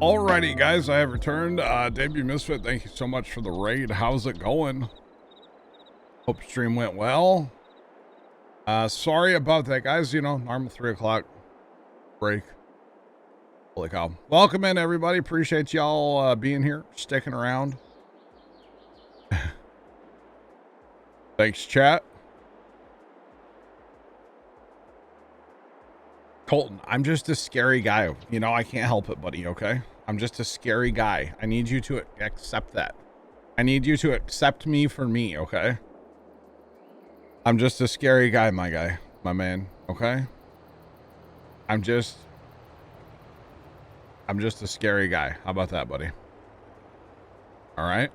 Alrighty, guys, I have returned. Debut Misfit, thank you so much for the raid. How's it going? Hope stream went well. Sorry about that, guys. You know, normal 3 o'clock break. Holy cow. Welcome in, everybody. Appreciate y'all being here, sticking around. Thanks, chat. Colton, I'm just a scary guy. You know, I can't help it, buddy, okay? I'm just a scary guy. I need you to accept that. I need you to accept me for me, okay? I'm just a scary guy, my guy. My man, okay? I'm just a scary guy. How about that, buddy? All right.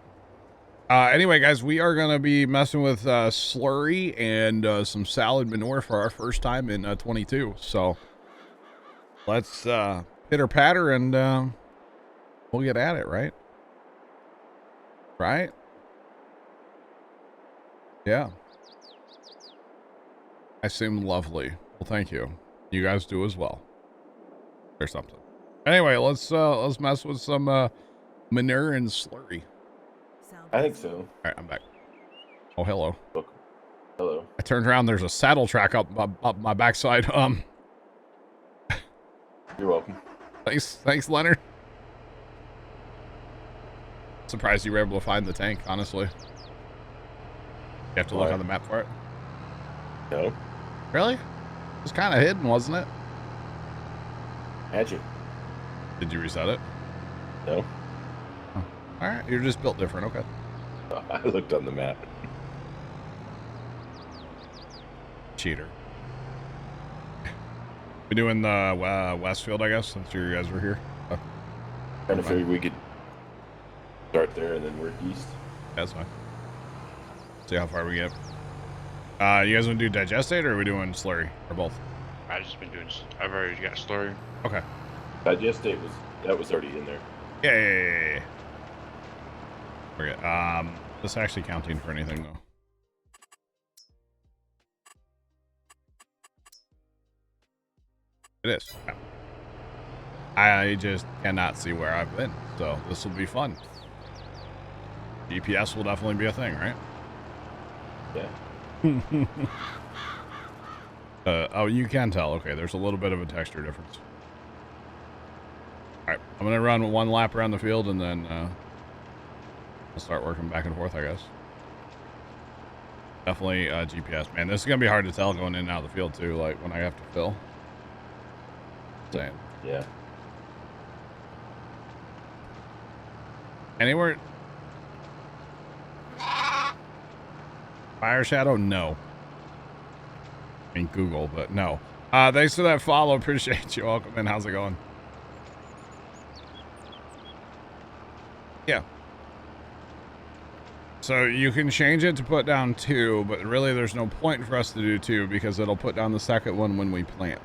Anyway, guys, we are going to be messing with slurry and some salad manure for our first time in 22. So let's pitter patter and we'll get at it, right? Right? Yeah. I seem lovely. Well, thank you. You guys do as well. Or something. Anyway, let's mess with some manure and slurry. I think so. All right, I'm back. Oh, hello. Hello. I turned around. There's a saddle track up my backside. You're welcome. Thanks, Leonard. Surprised you were able to find the tank, honestly. You have to look on the map for it. No. Really? It was kind of hidden, wasn't it? Had you? Did you reset it? No. Oh. All right, you're just built different. Okay. I looked on the map. Cheater. We doing the Westfield, I guess, since you guys were here. Kind of figured we could start there and then work east. That's fine. See how far we get. You guys want to do digestate, or are we doing slurry, or both? I've already got slurry. Okay. Digestate was already in there. Yeah. Forget. This actually counting for anything though. It is. Yeah. I just cannot see where I've been, so this will be fun. GPS will definitely be a thing, right? Yeah. Oh, you can tell. Okay, there's a little bit of a texture difference. All right, I'm gonna run one lap around the field and then I'll start working back and forth, I guess. Definitely GPS, man. This is gonna be hard to tell going in and out of the field too, like when I have to fill. Saying. Yeah. Anywhere. Fire Shadow? No. I mean Google, but no. Thanks for that follow. Appreciate you. Welcome in. How's it going? Yeah. So you can change it to put down 2, but really there's no point for us to do 2 because it'll put down the second one when we plant.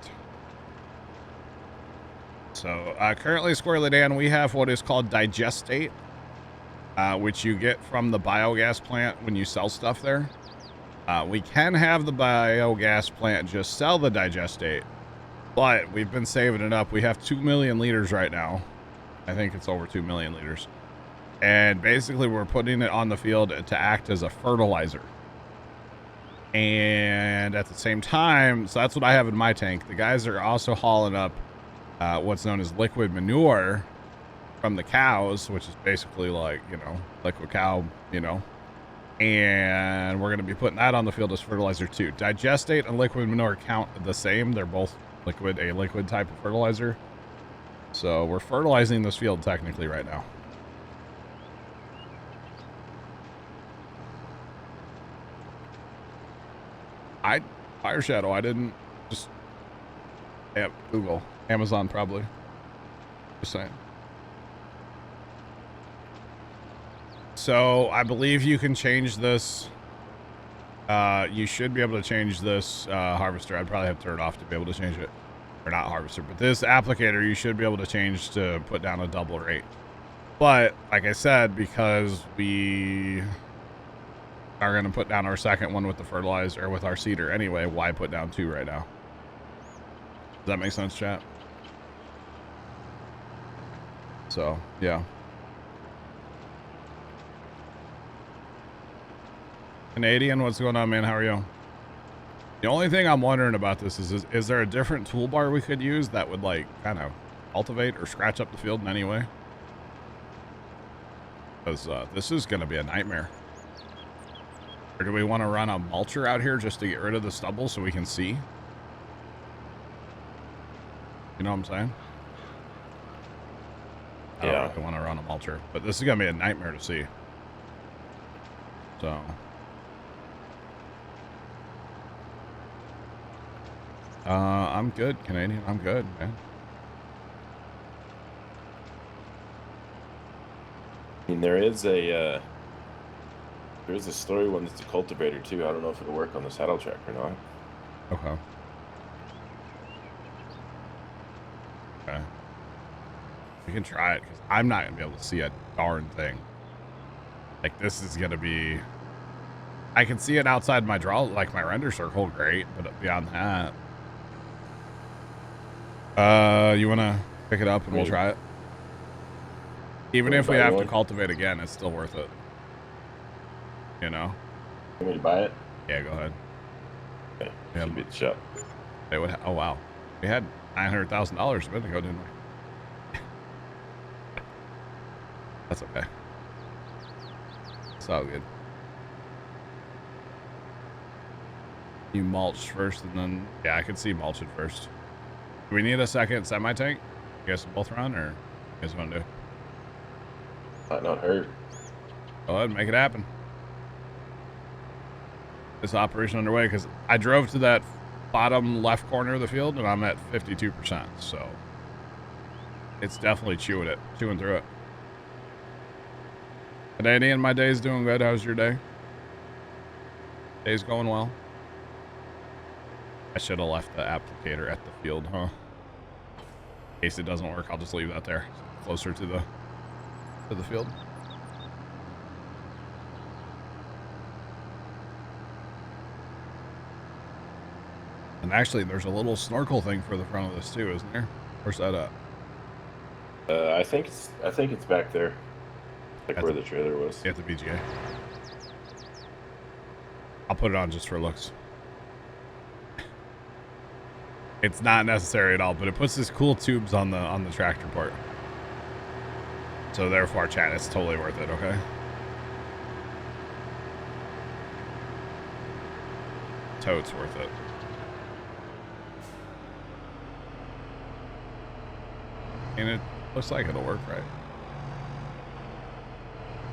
So currently, Squirrely Dan, we have what is called digestate, which you get from the biogas plant when you sell stuff there. We can have the biogas plant just sell the digestate, but we've been saving it up. We have 2 million liters right now. I think it's over 2 million liters. And basically we're putting it on the field to act as a fertilizer. And at the same time, so that's what I have in my tank. The guys are also hauling up what's known as liquid manure from the cows, which is basically like, you know, liquid cow, you know, and we're going to be putting that on the field as fertilizer too. Digestate and liquid manure count the same. They're both a liquid type of fertilizer. So we're fertilizing this field technically right now. Fire Shadow, I didn't just, yeah, Google, Amazon probably, just saying. So I believe you can change this. You should be able to change this harvester. I'd probably have to turn it off to be able to change it, or not harvester, but this applicator you should be able to change to put down a double rate. But like I said, because we are going to put down our second one with the fertilizer, or with our seeder anyway, why put down 2 right now? Does that make sense, chat? So, yeah. Canadian, what's going on, man? How are you? The only thing I'm wondering about this is there a different toolbar we could use that would, like, kind of cultivate or scratch up the field in any way? Because this is going to be a nightmare. Or do we want to run a mulcher out here just to get rid of the stubble so we can see? You know what I'm saying? I don't really want to run a mulcher, but this is going to be a nightmare to see. So... I'm good, Canadian. I'm good, man. I mean, there is a slurry one that's a cultivator too. I don't know if it'll work on the saddle track or not. Okay. Okay. We can try it, because I'm not going to be able to see a darn thing. Like, this is going to be... I can see it outside my draw, like my render circle, great, but beyond that... you want to pick it up and we'll try it? Even if we have to cultivate again, it's still worth it. You know? You want me to buy it? Yeah, go ahead. Okay. Should be the shop. They would oh, wow. We had $900,000 a minute ago, didn't we? That's okay. It's all good. You mulch first and then... Yeah, I can see mulch at first. Do we need a second semi-tank? You guys both run, or you guys want to do? Might not hurt. Go ahead and make it happen. This operation underway, because I drove to that bottom left corner of the field and I'm at 52%, so it's definitely chewing through it. Canadian, my day's doing good. How's your day? Day's going well. I should have left the applicator at the field, huh? In case it doesn't work, I'll just leave that there, closer to the field. And actually, there's a little snorkel thing for the front of this too, isn't there? Where's that at? I think it's back there, like where the trailer was. At the BGA. I'll put it on just for looks. It's not necessary at all, but it puts these cool tubes on the tractor part. So therefore, chat, it's totally worth it, okay? Totes worth it. And it looks like it'll work, right?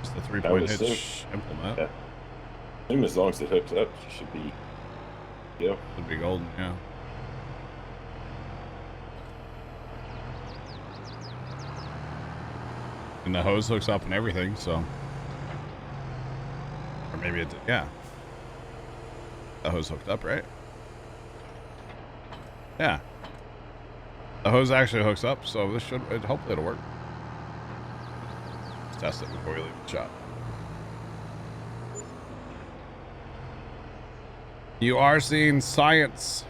Just the 3-point hitch implement. Yeah. I think as long as it hooks up, it should be, yeah. Should be golden, yeah. And the hose hooks up and everything, so. Or maybe it did, yeah. The hose hooked up, right? Yeah. The hose actually hooks up, so this hopefully it'll work. Let's test it before we leave the shop. You are seeing science.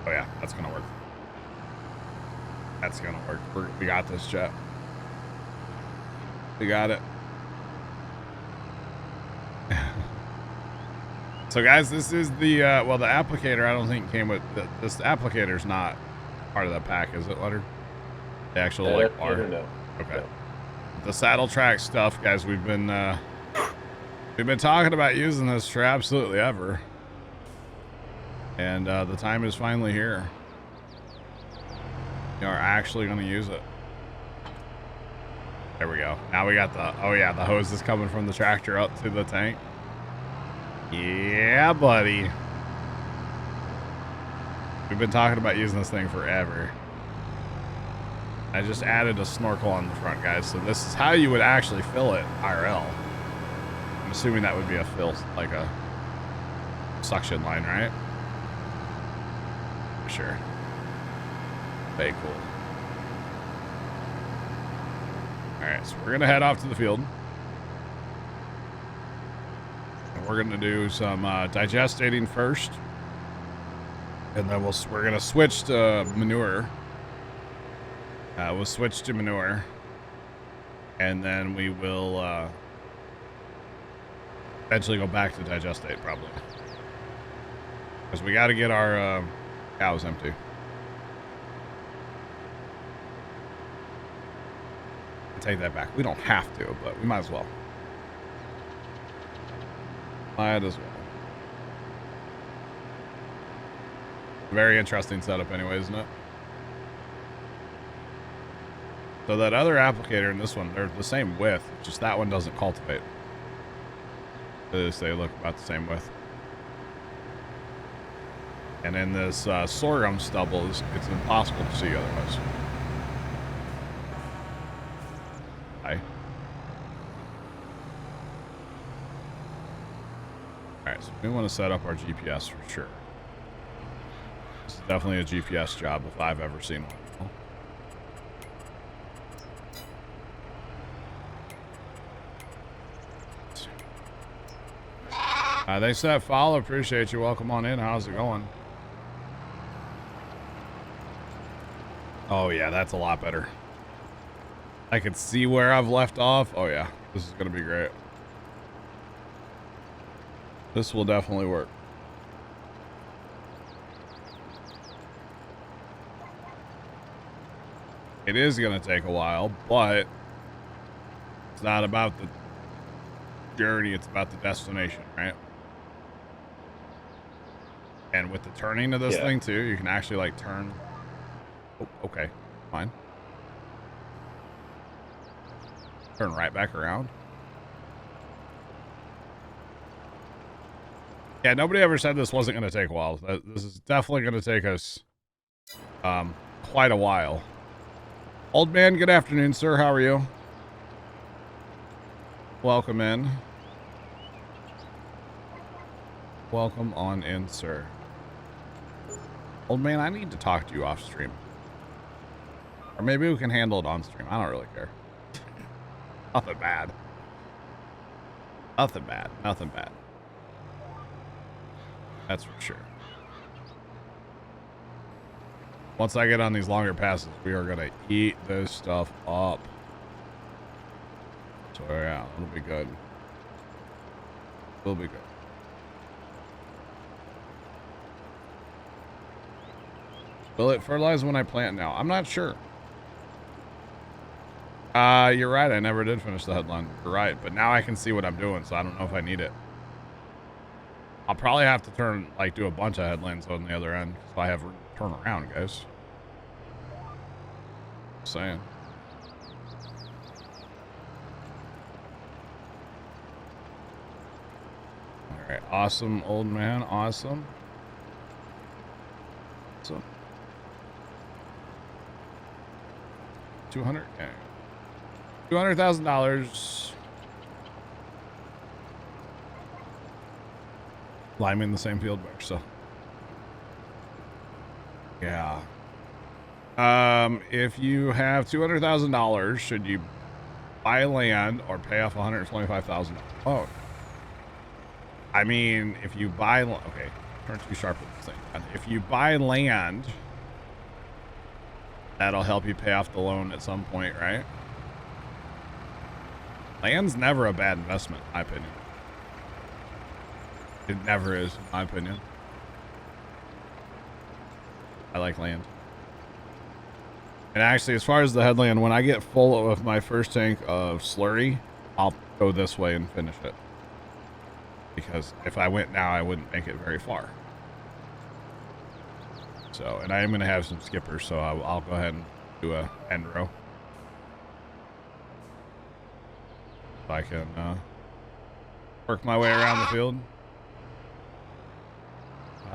Oh yeah, that's gonna work. That's gonna work. We got this, chat. We got it. So guys, this is the well, the applicator I don't think came with this applicator's not part of the pack, is it, Leonard? The actual like bar. No. Okay. The saddle track stuff, guys, we've been talking about using this for absolutely ever. And the time is finally here. We are actually going to use it. There we go. Now we got oh yeah, the hose is coming from the tractor up to the tank. Yeah, buddy. We've been talking about using this thing forever. I just added a snorkel on the front, guys. So this is how you would actually fill it IRL. I'm assuming that would be a fill, like a suction line, right? For sure. Very cool. Alright, so we're going to head off to the field. And we're going to do some digestating first. And then we're going to switch to manure. We'll switch to manure. And then we will eventually go back to digestate, probably. Because we got to get our cows empty. Take that back. We don't have to, but we might as well. Might as well. Very interesting setup anyway, isn't it? So that other applicator and this one, they're the same width. Just that one doesn't cultivate. They look about the same width. And in this sorghum stubble, it's impossible to see otherwise. Hi. Alright, so we want to set up our GPS for sure. This is definitely a GPS job if I've ever seen one. Thanks for that follow. Appreciate you. Welcome on in. How's it going? Oh, yeah, that's a lot better. I can see where I've left off. Oh, yeah. This is going to be great. This will definitely work. It is going to take a while, but it's not about the journey. It's about the destination, right? And with the turning of this thing, too, you can actually, like, turn. Oh, okay. Fine. Turn right back around. Yeah, nobody ever said this wasn't going to take a while. This is definitely going to take us quite a while. Old man, good afternoon, sir. How are you? Welcome in. Welcome on in, sir. Old man, I need to talk to you off stream. Or maybe we can handle it on stream. I don't really care. Nothing bad. Nothing bad. Nothing bad. That's for sure. Once I get on these longer passes, we are going to eat this stuff up. So yeah, it'll be good. It'll be good. Will it fertilize when I plant now? I'm not sure. You're right. I never did finish the headline. You're right. But now I can see what I'm doing, so I don't know if I need it. I'll probably have to do a bunch of headlands on the other end. So I have to turn around, guys. Just saying. Alright. Awesome, old man. Awesome. So 200K. $200,000. Lime in the same field there, so yeah. If you have $200,000, should you buy land or pay off $125,000? Oh, I mean, if you buy, okay, turn too sharp with this thing. If you buy land, that'll help you pay off the loan at some point, right? Land's never a bad investment, in my opinion. It never is, in my opinion. I like land. And actually, as far as the headland, when I get full of my first tank of slurry, I'll go this way and finish it. Because if I went now, I wouldn't make it very far. So, and I am going to have some skippers, so I'll go ahead and do a end row. So I can work my way around the field.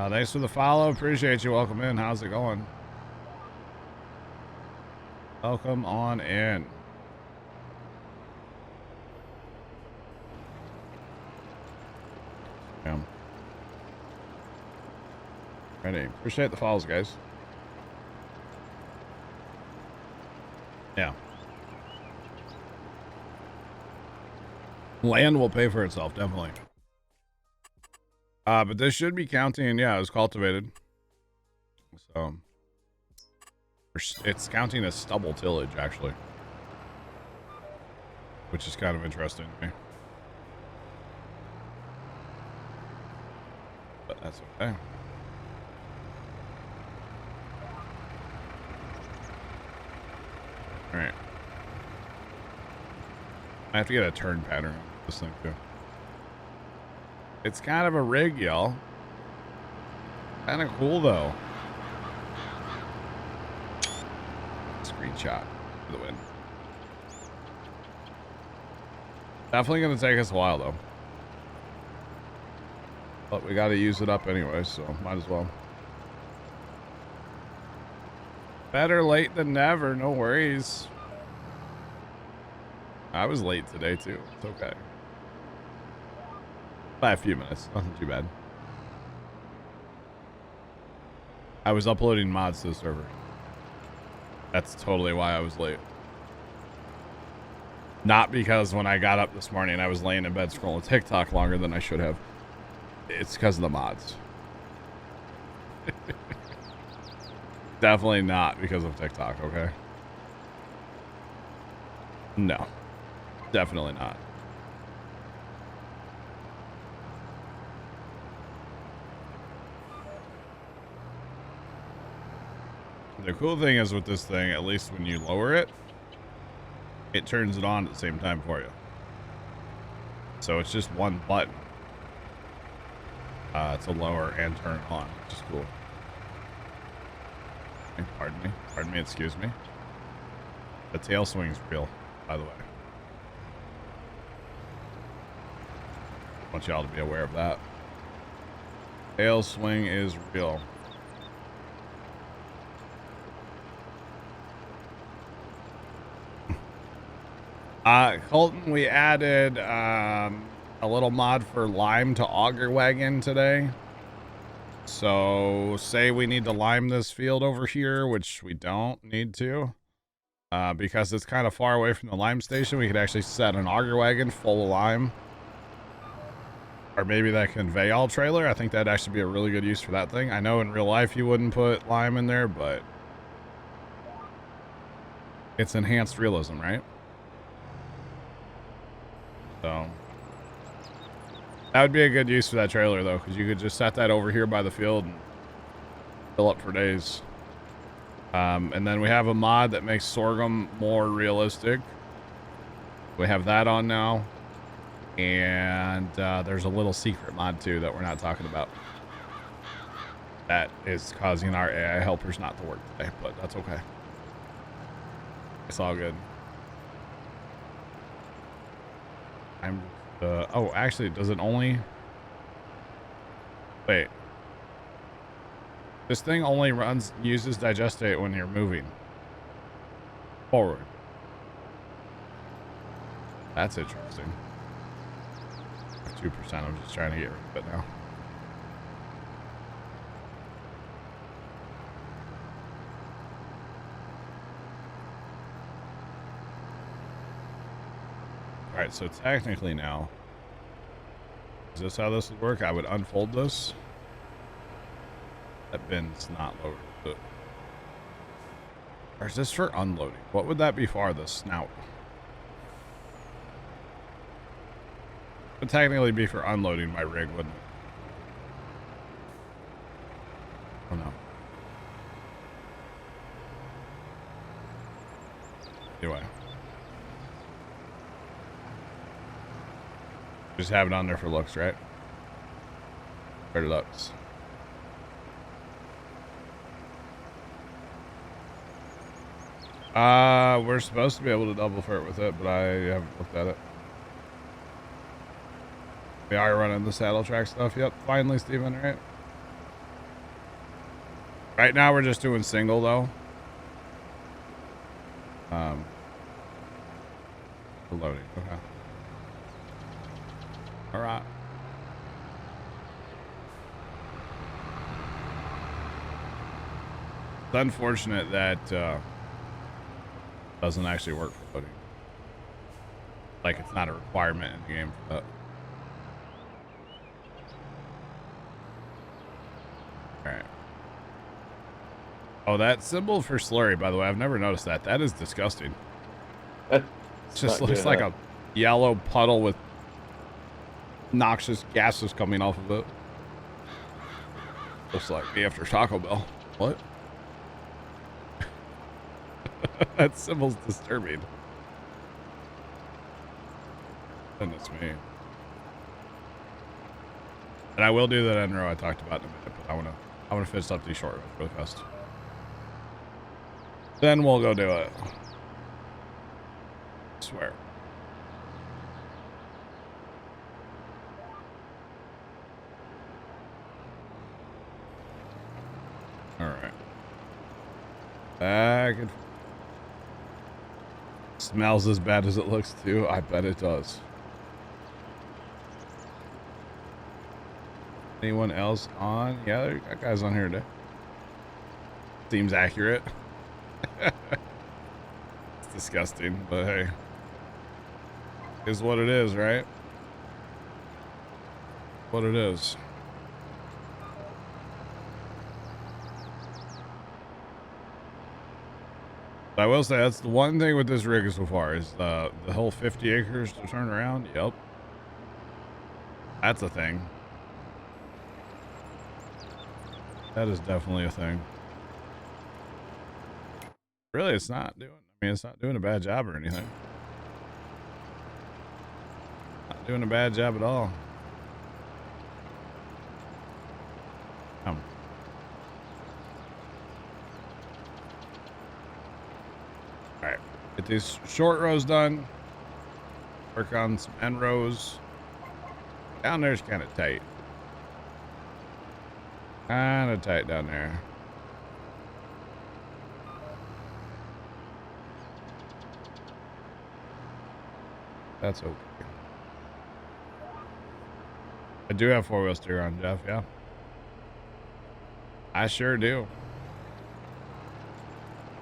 Thanks for the follow. Appreciate you. Welcome in. How's it going? Welcome on in. Yeah. Ready. Appreciate the follows, guys. Yeah. Land will pay for itself, definitely. But this should be counting. Yeah, it was cultivated. So It's counting as stubble tillage, actually. Which is kind of interesting to me. But that's okay. Alright. I have to get a turn pattern on this thing, too. It's kind of a rig, y'all. Kind of cool, though. Screenshot for the win. Definitely going to take us a while, though. But we got to use it up anyway, so might as well. Better late than never, no worries. I was late today, too. It's okay. By a few minutes, nothing too bad. I was uploading mods to the server. That's totally why I was late. Not because when I got up this morning, I was laying in bed scrolling TikTok longer than I should have. It's because of the mods. Definitely not because of TikTok, okay? No. Definitely not. The cool thing is with this thing, at least when you lower it, it turns it on at the same time for you. So it's just one button to lower and turn it on, which is cool. Pardon me, excuse me. The tail swing's real, by the way. I want y'all to be aware of that. Tail swing is real. Colton, we added a little mod for lime to auger wagon today. So say we need to lime this field over here, which we don't need to, because it's kind of far away from the lime station. We could actually set an auger wagon full of lime, or maybe that conveyor trailer. I think that'd actually be a really good use for that thing. I know in real life you wouldn't put lime in there, but it's enhanced realism, right? So that would be a good use for that trailer, though, because you could just set that over here by the field and fill up for days. And then we have a mod that makes sorghum more realistic. We have that on now. And there's a little secret mod, too, that we're not talking about. That is causing our AI helpers not to work today, but that's okay. It's all good. Oh, actually, does it only... Wait. This thing only uses digestate when you're moving forward. That's interesting. 2%, I'm just trying to get rid of it now. Alright, so technically now, is this how this would work? I would unfold this. That bin's not loaded. But... Or is this for unloading? What would that be for, the snout? It would technically be for unloading my rig, wouldn't it? Oh no. Anyway. Just have it on there for looks, right? For looks. We're supposed to be able to double fert with it, but I haven't looked at it. We are running the saddle track stuff. Yep, finally, Steven, right? Right now we're just doing single, though. Loading, okay. All right. It's unfortunate that doesn't actually work for loading. Like, it's not a requirement in the game for that. All right. Oh, that symbol for slurry, by the way, I've never noticed that. That is disgusting. It just not looks good, like huh? a yellow puddle with noxious gases coming off of it. Looks like me after Taco Bell. What? That symbol's disturbing. Goodness me. And I will do that end row I talked about in a minute, but I wanna finish up these short rows really fast. Then we'll go do it. I swear. Alright. Back and smells as bad as it looks too. I bet it does. Anyone else on? Yeah, there got guys on here today. Seems accurate. It's disgusting, but hey. Is what it is, right? What it is. I will say that's the one thing with this rig so far is the whole 50 acres to turn around. Yep. That's a thing. That is definitely a thing. Really, it's not doing, I mean, it's not doing a bad job or anything. Not doing a bad job at all. Alright. Get these short rows done. Work on some end rows. Down there's kind of tight. Kind of tight down there. That's okay. I do have four-wheel steer on, Jeff, yeah. I sure do.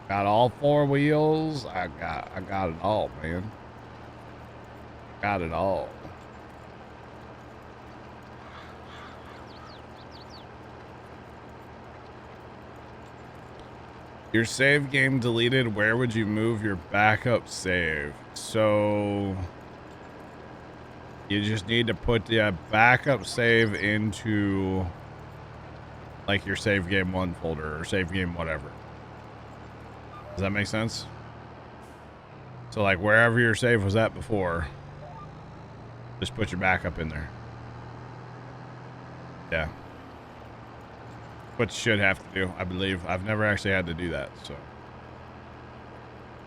Got all four wheels. I got it all, man. Got it all. Your save game deleted. Where would you move your backup save? So you just need to put the backup save into like your save game 1 folder or save game whatever. Does that make sense? So like wherever your save was at before, just put your backup in there. Yeah. What you should have to do, I believe. I've never actually had to do that, so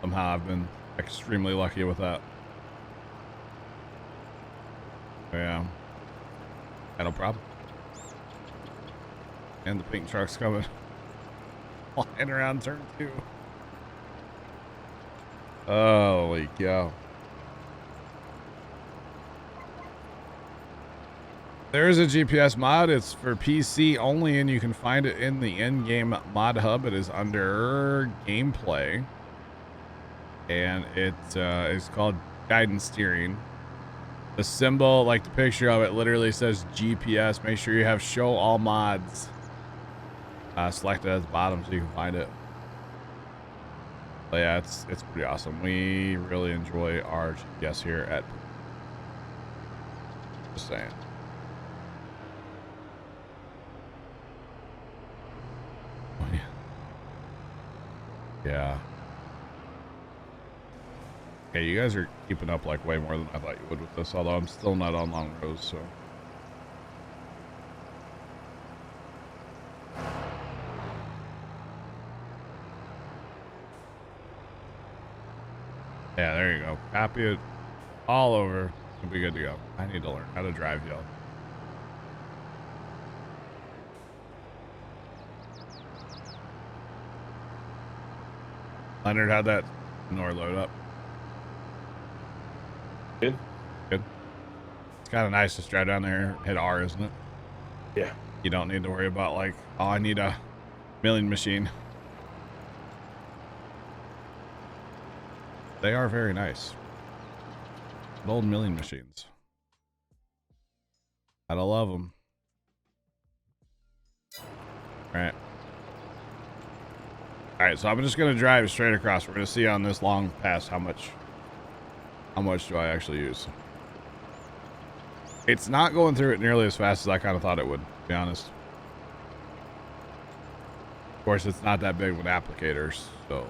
somehow I've been extremely lucky with that. Yeah. Got no problem. And the pink truck's coming. Flying around turn 2. Holy cow. There is a GPS mod. It's for PC only, and you can find it in the in-game mod hub. It is under gameplay, and it is called guidance steering. The symbol, like the picture of it, literally says GPS. Make sure you have show all mods selected at the bottom so you can find it. But yeah, it's pretty awesome. We really enjoy our GPS here at Puma. Just saying. Yeah. Okay, you guys are keeping up like way more than I thought you would with this, although I'm still not on long rows, so. Yeah, there you go. Copy it all over. We'll be good to go. I need to learn how to drive, y'all. Leonard, how'd that Nor load up? Good. Good. It's kind of nice to drive down there and hit R, isn't it? Yeah. You don't need to worry about like, oh, I need a milling machine. They are very nice. Old milling machines. Gotta love them. All right. All right, so I'm just gonna drive straight across. We're gonna see on this long pass how much do I actually use. It's not going through it nearly as fast as I kind of thought it would, to be honest. Of course, it's not that big with applicators, so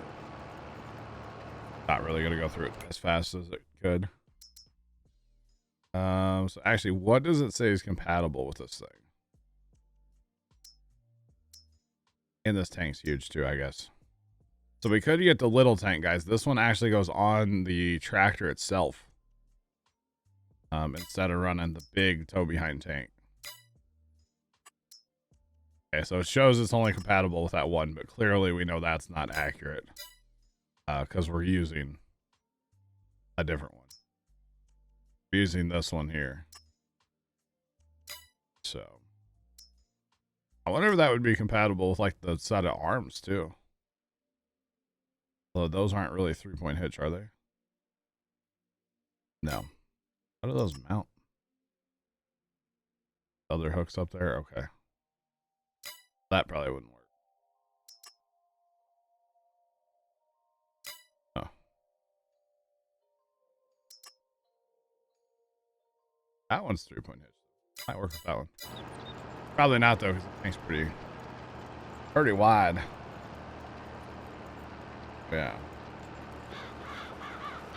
not really gonna go through it as fast as it could. So actually, what does it say is compatible with this thing? And this tank's huge too, I guess. So we could get the little tank, guys. This one actually goes on the tractor itself. Instead of running the big tow behind tank. Okay, so it shows it's only compatible with that one, but clearly we know that's not accurate. Because we're using a different one. We're using this one here. So I wonder if that would be compatible with like the set of arms too. Well, those aren't really 3-point hitch, are they? No. How do those mount? Other hooks up there? Okay. That probably wouldn't work. Oh. That one's 3-point hitch. Might work with that one. Probably not though, because the tank's pretty wide. Yeah.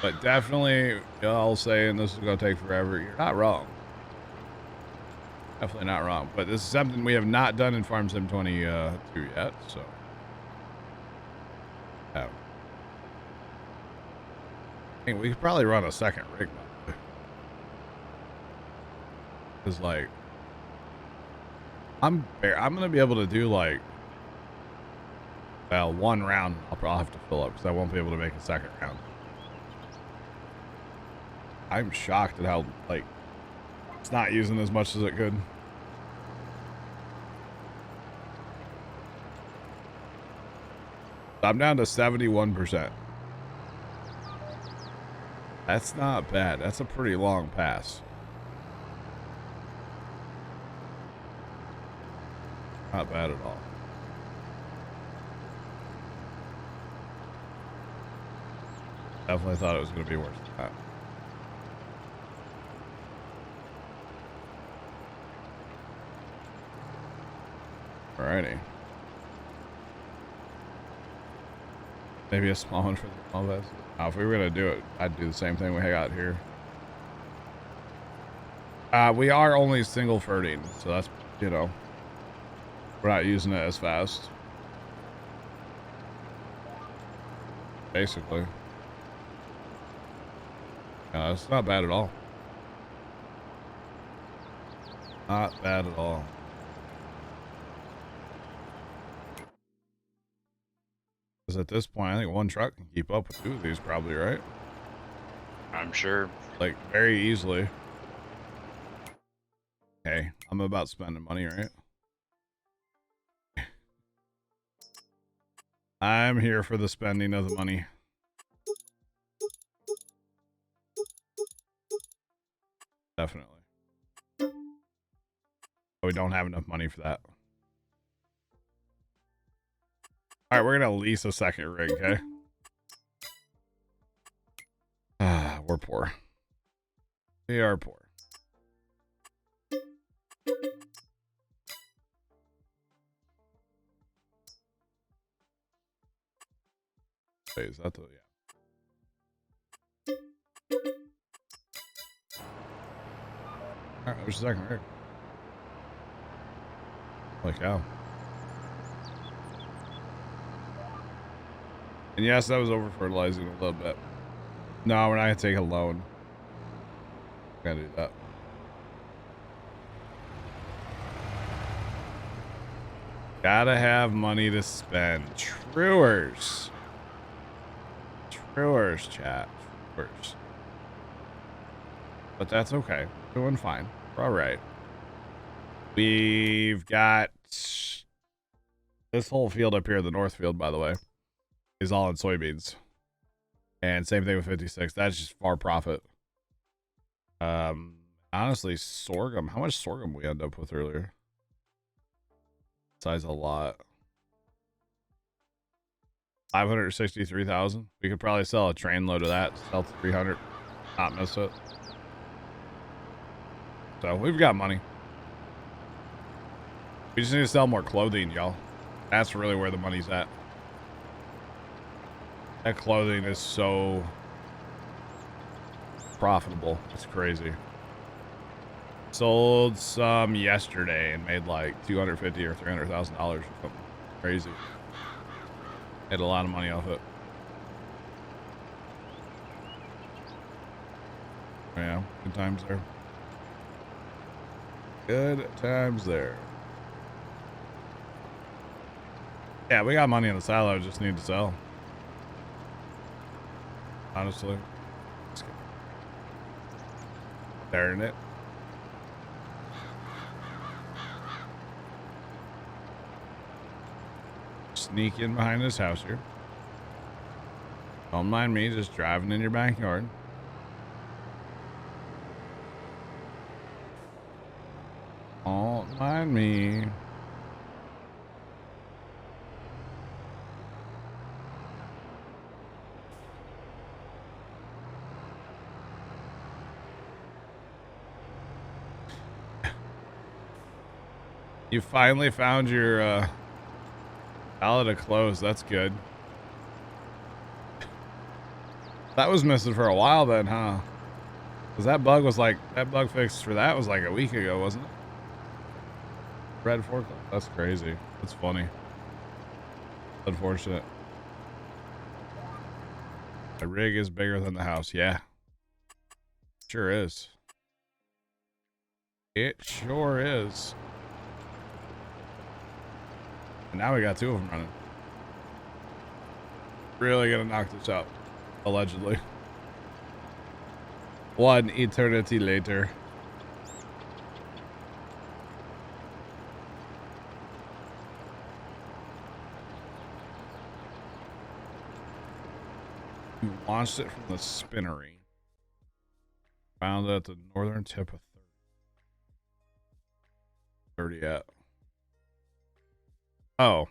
But definitely, y'all saying this is going to take forever. You're not wrong. Definitely not wrong. But this is something we have not done in Farm Sim 22 yet, so. Yeah. I think we could probably run a second rig. Because, like, I'm going to be able to do, like, well, one round I'll probably have to fill up because I won't be able to make a second round. I'm shocked at how, like, it's not using as much as it could. I'm down to 71%. That's not bad. That's a pretty long pass. Not bad at all. Definitely thought it was going to be worse than that. Alrighty. Maybe a small one for the small vest. Now, if we were going to do it, I'd do the same thing we got here. We are only single ferting, so that's, you know, we're not using it as fast. Basically. It's not bad at all. Not bad at all. Because at this point, I think one truck can keep up with two of these probably, right? I'm sure. Like, very easily. Okay, I'm about spending money, right? I'm here for the spending of the money. Definitely. But we don't have enough money for that. All right, we're gonna lease a second rig, okay? We're poor. We are poor. Wait, is that the, yeah. All right, there's a second rig. Holy cow. And yes, that was over fertilizing a little bit. No, we're not gonna take a loan. Gotta do that. Gotta have money to spend. Truers. Truers, chat. Truers. But that's okay. We're doing fine. We're all right. We've got this whole field up here, the north field, by the way, is all in soybeans. And same thing with 56. That's just far profit. Honestly, sorghum. How much sorghum we end up with earlier? Size a lot. 563,000. We could probably sell a train load of that. Sell 300. Not miss it. So we've got money. We just need to sell more clothing, y'all. That's really where the money's at. That clothing is so profitable. It's crazy. Sold some yesterday and made like $250,000 or $300,000 or something crazy. Made a lot of money off it. Yeah, good times there. Good times there. Yeah, we got money in the silo. Just need to sell. Honestly. Staring it. Sneak in behind this house here. Don't mind me just driving in your backyard. Don't mind me. You finally found your pallet of clothes. That's good. That was missing for a while then, huh? Because that bug fix for that was like a week ago, wasn't it? Red forklift. That's crazy. That's funny. Unfortunate. The rig is bigger than the house. Yeah. Sure is. It sure is. And now we got two of them running. Really gonna knock this out. Allegedly. One eternity later. We launched it from the spinnery. Found it at the northern tip of 30 at. Oh.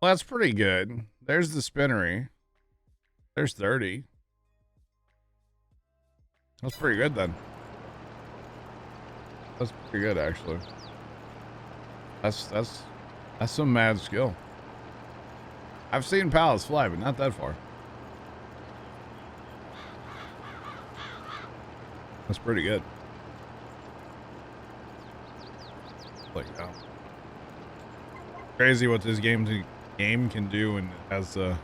Well, that's pretty good. There's the spinnery. There's 30. That's pretty good then. That's pretty good actually. That's some mad skill. I've seen pallets fly, but not that far. That's pretty good. Like that. Crazy what this game can do and it has a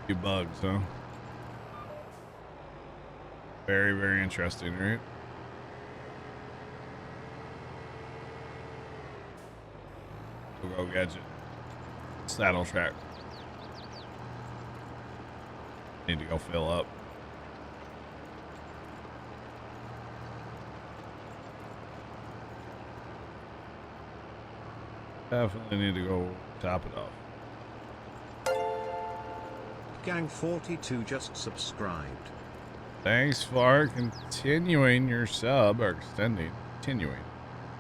few bugs, huh? Very, very interesting, right? We'll go gadget. Saddle track. Need to go fill up. Definitely need to go top it off. Gang 42 just subscribed. Thanks for continuing your sub, or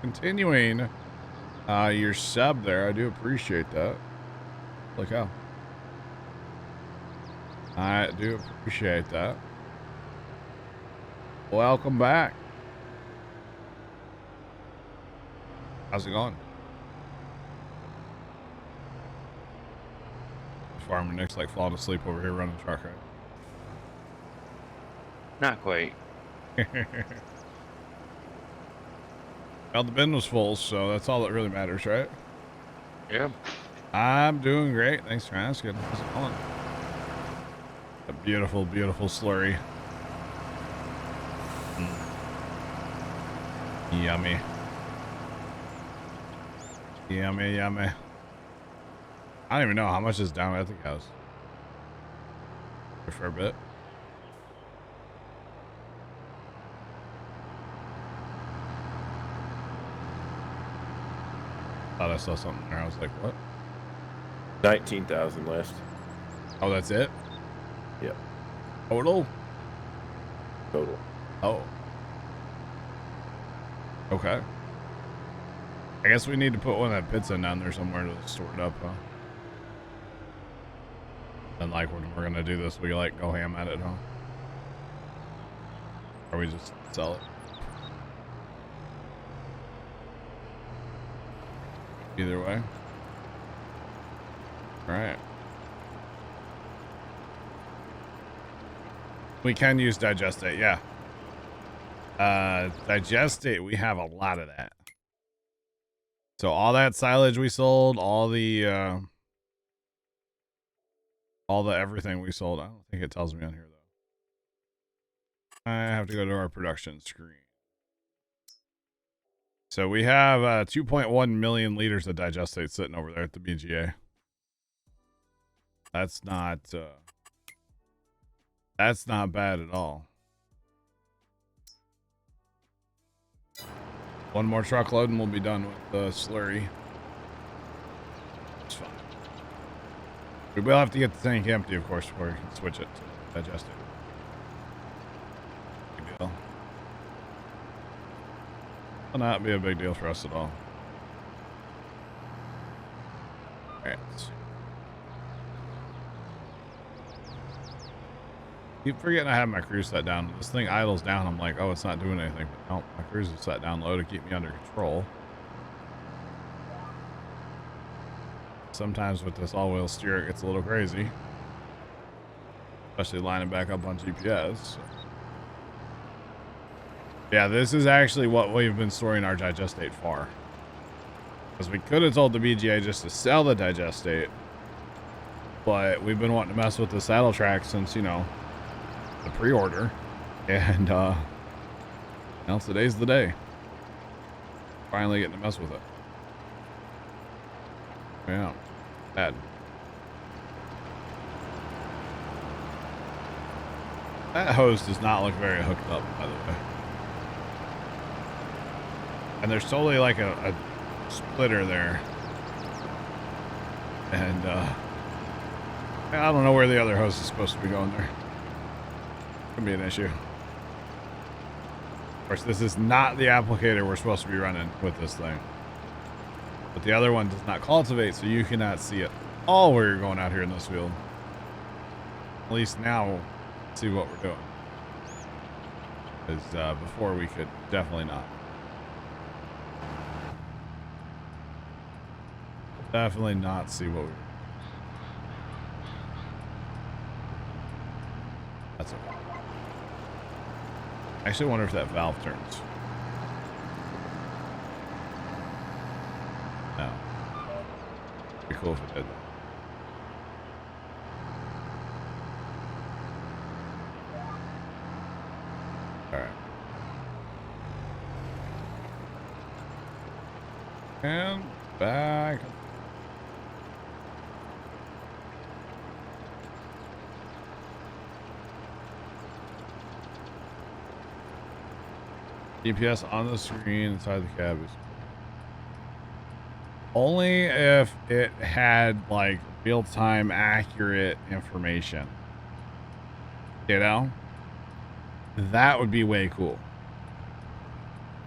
continuing your sub there. I do appreciate that. Look how. I do appreciate that. Welcome back. How's it going? Farmer Nick's like falling asleep over here running the truck, right? Not quite. Well, the bin was full, so that's all that really matters, right? Yep. I'm doing great. Thanks for asking. How's it going? A beautiful, beautiful slurry. Yummy. Yummy, yummy. I don't even know how much is down at the house. For a bit. Thought I saw something there. I was like, what? 19,000 left. Oh, that's it? Yep. Total? Total. Oh. Okay. I guess we need to put one of that pits in down there somewhere to store it up, huh? And like when we're gonna do this, we like go ham at it, huh? Or we just sell it. Either way. All right. We can use digestate, yeah. Digestate, we have a lot of that. So all that silage we sold, all the everything we sold. I don't think it tells me on here though. I have to go to our production screen. So we have 2.1 million liters of digestate sitting over there at the BGA. That's not bad at all. One more truckload and we'll be done with the slurry. It's fine. We will have to get the tank empty, of course, before we can switch it to digestate. Big deal. Will not be a big deal for us at all. Alright. Keep forgetting I have my cruise set down. This thing idles down. I'm like, oh, it's not doing anything. But no, my cruise is set down low to keep me under control. Sometimes with this all-wheel steer, it gets a little crazy. Especially lining back up on GPS. So. Yeah, this is actually what we've been storing our digestate for. Because we could have told the BGA just to sell the digestate. But we've been wanting to mess with the saddle track since, you know, the pre-order. And, well, today's the day. Finally getting to mess with it. Yeah. Bad. That hose does not look very hooked up, by the way. And there's totally like a splitter there. And I don't know where the other hose is supposed to be going there. Could be an issue. Of course, this is not the applicator we're supposed to be running with this thing. But the other one does not cultivate, so you cannot see it all where you're going out here in this field. At least now, see what we're doing. Because before we could definitely not. Definitely not see what we. That's okay. I actually wonder if that valve turns. No. Be cool if it did. All right. And back. GPS on the screen inside the cab is only if it had like real-time accurate information. You know? That would be way cool.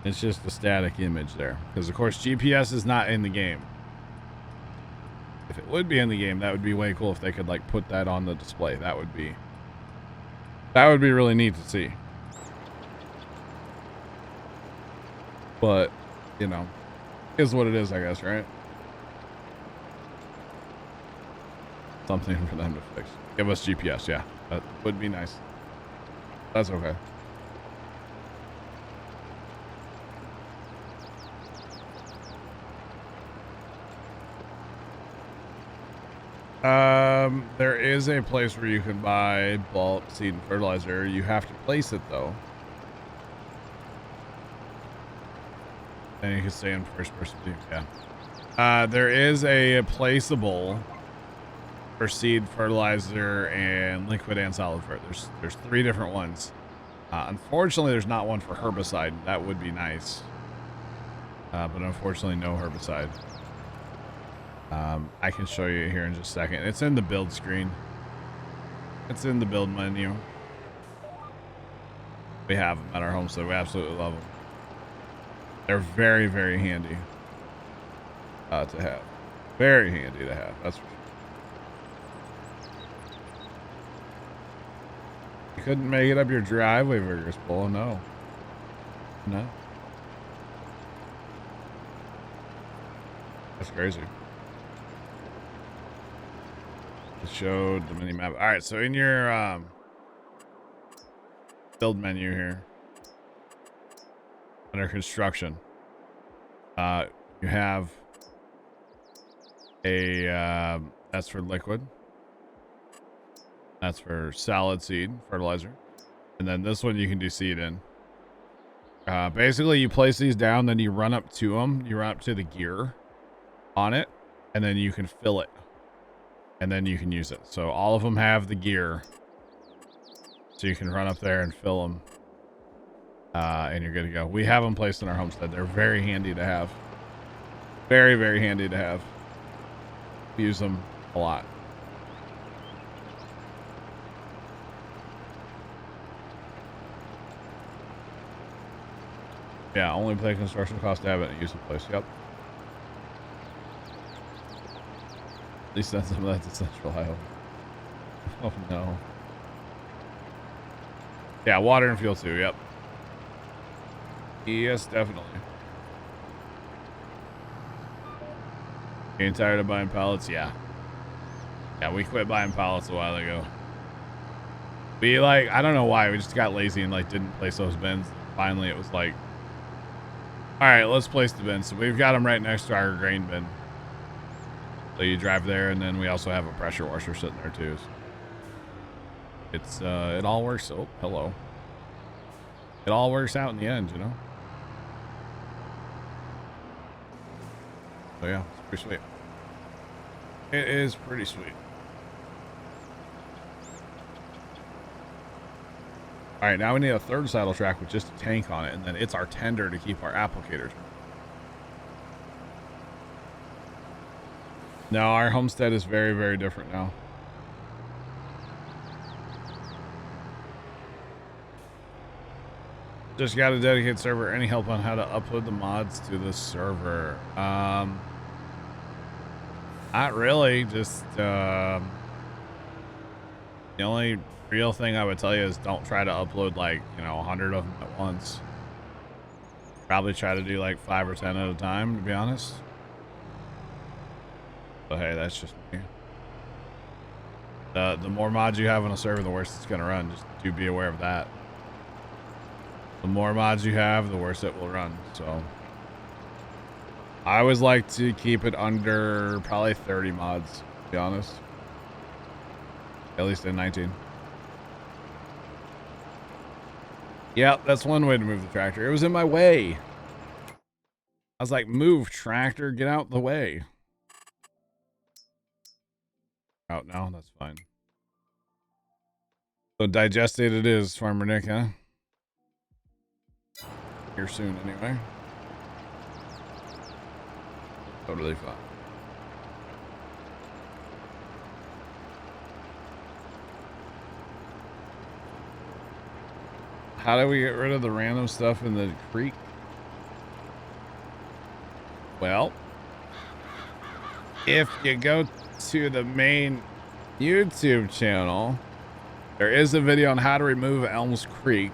It's just a static image there. Because of course GPS is not in the game. If it would be in the game, that would be way cool if they could like put that on the display. That would be really neat to see. But, you know, is what it is, I guess, right? Something for them to fix. Give us GPS, yeah. That would be nice. That's okay. There is a place where you can buy bulk seed and fertilizer. You have to place it, though. And you can stay in first person view, yeah. There is a placeable for seed, fertilizer, and liquid and solid fertilizer. There's 3 different ones. Unfortunately, there's not one for herbicide. That would be nice. But unfortunately, no herbicide. I can show you here in just a second. It's in the build screen. It's in the build menu. We have them at our home, so we absolutely love them. They're very, very handy to have. Very handy to have. That's for You couldn't make it up your driveway, Vigorous Bull. No. No. That's crazy. It showed the mini map. All right, so in your build menu here, under construction, you have a that's for liquid. That's for solid seed fertilizer, and then this one you can do seed in. Basically, you place these down, then you run up to them. You run up to the gear on it, and then you can fill it, and then you can use it. So all of them have the gear, so you can run up there and fill them, and you're good to go. We have them placed in our homestead. They're very handy to have. Very, very handy to have. We use them a lot. Yeah, only play construction cost to have it and use the place. Yep. At least send some of that to Central Iowa. Oh no. Yeah, water and fuel too. Yep. Yes, definitely. Getting tired of buying pallets? Yeah. Yeah, we quit buying pallets a while ago. We I don't know why. We just got lazy and didn't place those bins. Finally, it was like, all right, let's place the bins. So we've got them right next to our grain bin. So you drive there, and then we also have a pressure washer sitting there too. So it's it all works. Oh, hello. It all works out in the end, you know. So yeah, it's pretty sweet. It is pretty sweet. All right, now we need a third saddle track with just a tank on it, and then it's our tender to keep our applicators. No, our homestead is very, very different now. Just got a dedicated server. Any help on how to upload the mods to the server? Not really. Just the only real thing I would tell you is don't try to upload 100 of them at once. Probably try to do 5 or 10 at a time, to be honest. But hey, that's just me. The more mods you have on a server, the worse it's gonna run. Just do be aware of that. The more mods you have, the worse it will run. So I always like to keep it under probably 30 mods, to be honest. At least in 19. Yeah, that's one way to move the tractor. It was in my way. I was like, move, tractor, get out the way. Out now, that's fine. So digested it is, Farmer Nick, huh? Here soon, anyway. Totally fine. How do we get rid of the random stuff in the creek? Well, if you go to the main YouTube channel, there is a video on how to remove Elms Creek.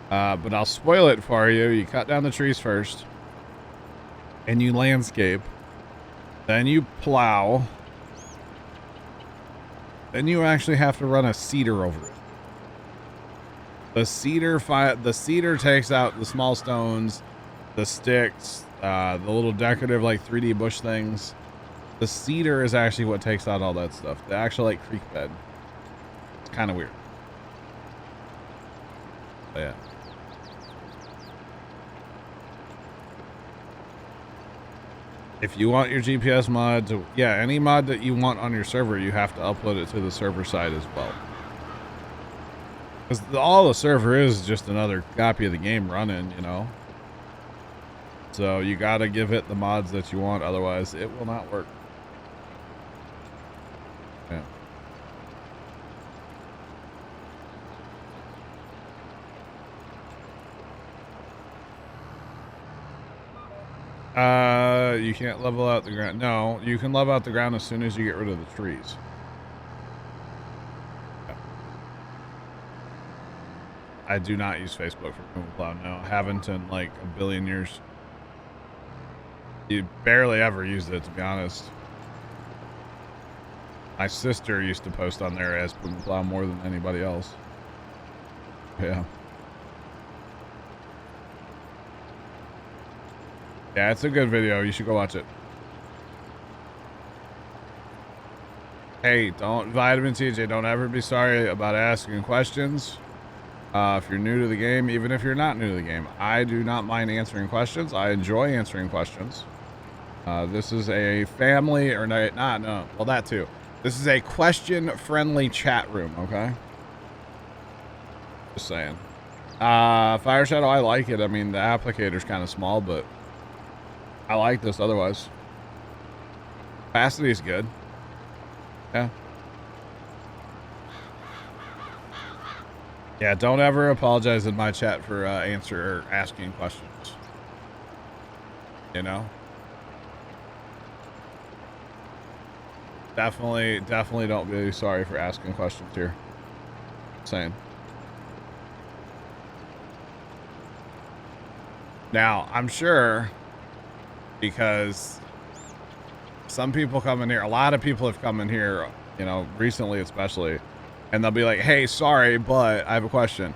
But I'll spoil it for you. You cut down the trees first, and you landscape. Then you plow. Then you actually have to run a seeder over it. The seeder takes out the small stones, the sticks, the little decorative 3D bush things. The seeder is actually what takes out all that stuff. The actual creek bed. It's kind of weird. But yeah. If you want your GPS mod to, any mod that you want on your server, you have to upload it to the server side as well. Because all the server is just another copy of the game running, you know. So you gotta give it the mods that you want, otherwise it will not work. Yeah. You can't level out the ground. No, you can level out the ground as soon as you get rid of the trees. I do not use Facebook for Puma Plow. No, I haven't in like a billion years. You barely ever used it, to be honest. My sister used to post on there as Puma Plow more than anybody else. Yeah. Yeah, it's a good video. You should go watch it. Hey, Vitamin TJ, don't ever be sorry about asking questions. If you're new to the game, even if you're not new to the game, I do not mind answering questions. I enjoy answering questions. This is a family, or no, well, that too. This is a question-friendly chat room, okay? Just saying. Fire Shadow, I like it. I mean, the applicator's kind of small, but I like this otherwise. Capacity's good. Yeah. Yeah, don't ever apologize in my chat for asking questions. You know? Definitely don't be sorry for asking questions here. Saying. Now, I'm sure, because some people come in here, a lot of people have come in here, you know, recently especially, and they'll be like, hey, sorry, but I have a question.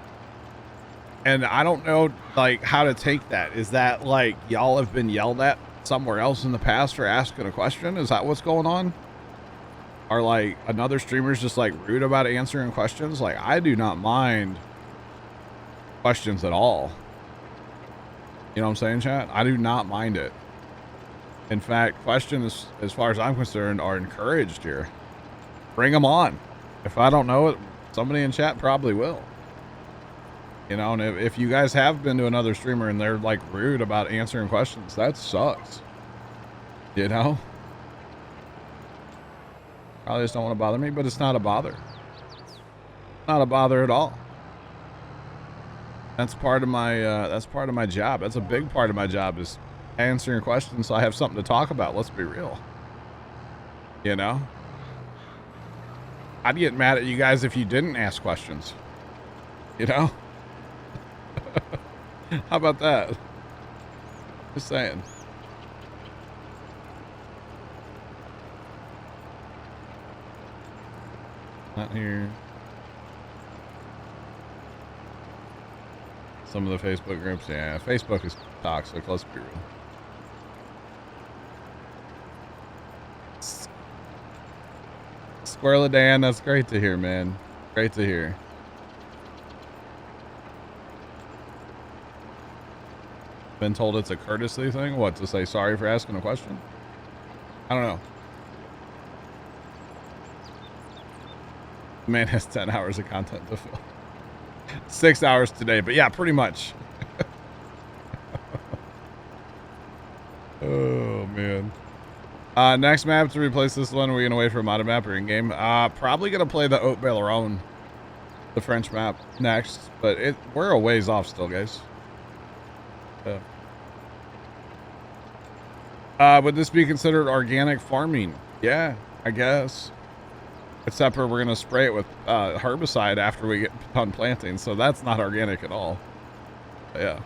And I don't know, like, how to take that. Is that, like, y'all have been yelled at somewhere else in the past for asking a question? Is that what's going on? Are, like, another streamer's just, like, rude about answering questions? Like, I do not mind questions at all. You know what I'm saying, chat? I do not mind it. In fact, questions, as far as I'm concerned, are encouraged here. Bring them on. If I don't know it, somebody in chat probably will. You know, and if you guys have been to another streamer and they're, like, rude about answering questions, that sucks. You know? Probably just don't want to bother me, but it's not a bother. Not a bother at all. That's part of my job. That's a big part of my job, is answering questions so I have something to talk about. Let's be real. You know? I'd get mad at you guys if you didn't ask questions. You know? How about that? Just saying. Not here. Some of the Facebook groups, yeah. Facebook is toxic, let's be real. Squirrel Dan, that's great to hear, man. Great to hear. Been told it's a courtesy thing? What, to say sorry for asking a question? I don't know. The man has 10 hours of content to fill. 6 hours today, but yeah, pretty much. Oh, man. Next map to replace this one, are we going to wait for a modded map or in-game? Probably going to play the Haute Belleron, the French map, next, but we're a ways off still, guys. Would this be considered organic farming? Yeah, I guess. Except for we're going to spray it with herbicide after we get done planting, so that's not organic at all. But yeah.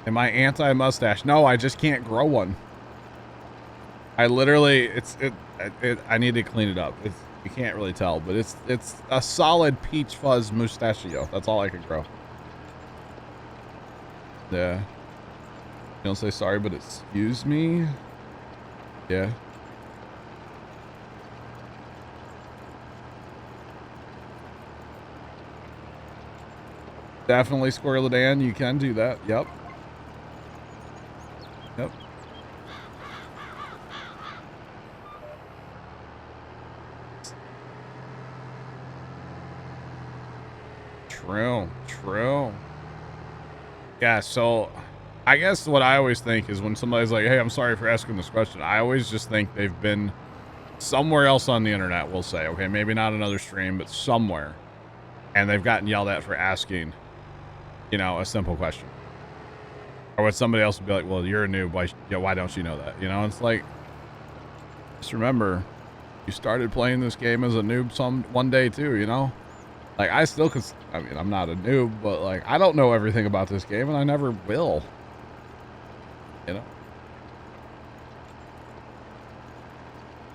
Am I anti-mustache? No, I just can't grow one. I literally, I need to clean it up. You can't really tell, but it's a solid peach fuzz mustachio. That's all I can grow. Yeah. You don't say sorry, but excuse me? Yeah. Definitely Squirrel Dan, you can do that. Yep. Yep. True. Yeah, so I guess what I always think is when somebody's like, hey, I'm sorry for asking this question, I always just think they've been somewhere else on the internet, we'll say. Okay, maybe not another stream, but somewhere. And they've gotten yelled at for asking, you know, a simple question. Or what somebody else would be like, well, you're a noob. Why don't you know that? You know, it's like, just remember, you started playing this game as a noob one day too, you know? Like, I still could, I mean, I'm not a noob, but like, I don't know everything about this game and I never will. You know?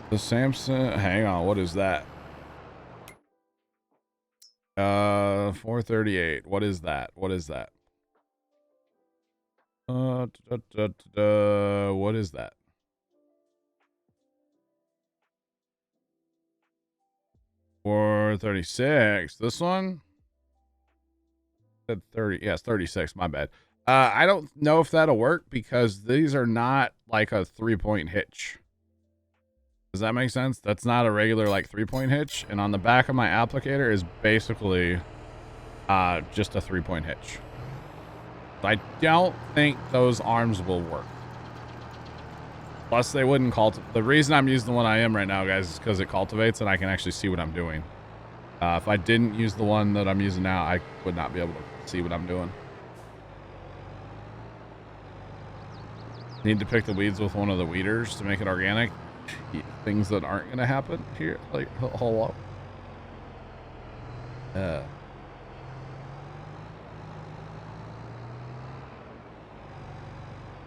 The Samsung, hang on, what is that? 438. What is that? What is that? What is that? 436. This one? Said 30. Yes, 36. My bad. I don't know if that'll work because these are not like a 3-point hitch. Does that make sense? That's not a regular like 3-point hitch. And on the back of my applicator is basically just a 3-point hitch. I don't think those arms will work. Plus, they wouldn't cultivate. The reason I'm using the one I am right now, guys, is because it cultivates and I can actually see what I'm doing. If I didn't use the one that I'm using now, I would not be able to see what I'm doing. Need to pick the weeds with one of the weeders to make it organic. Things that aren't going to happen here. Like, hello.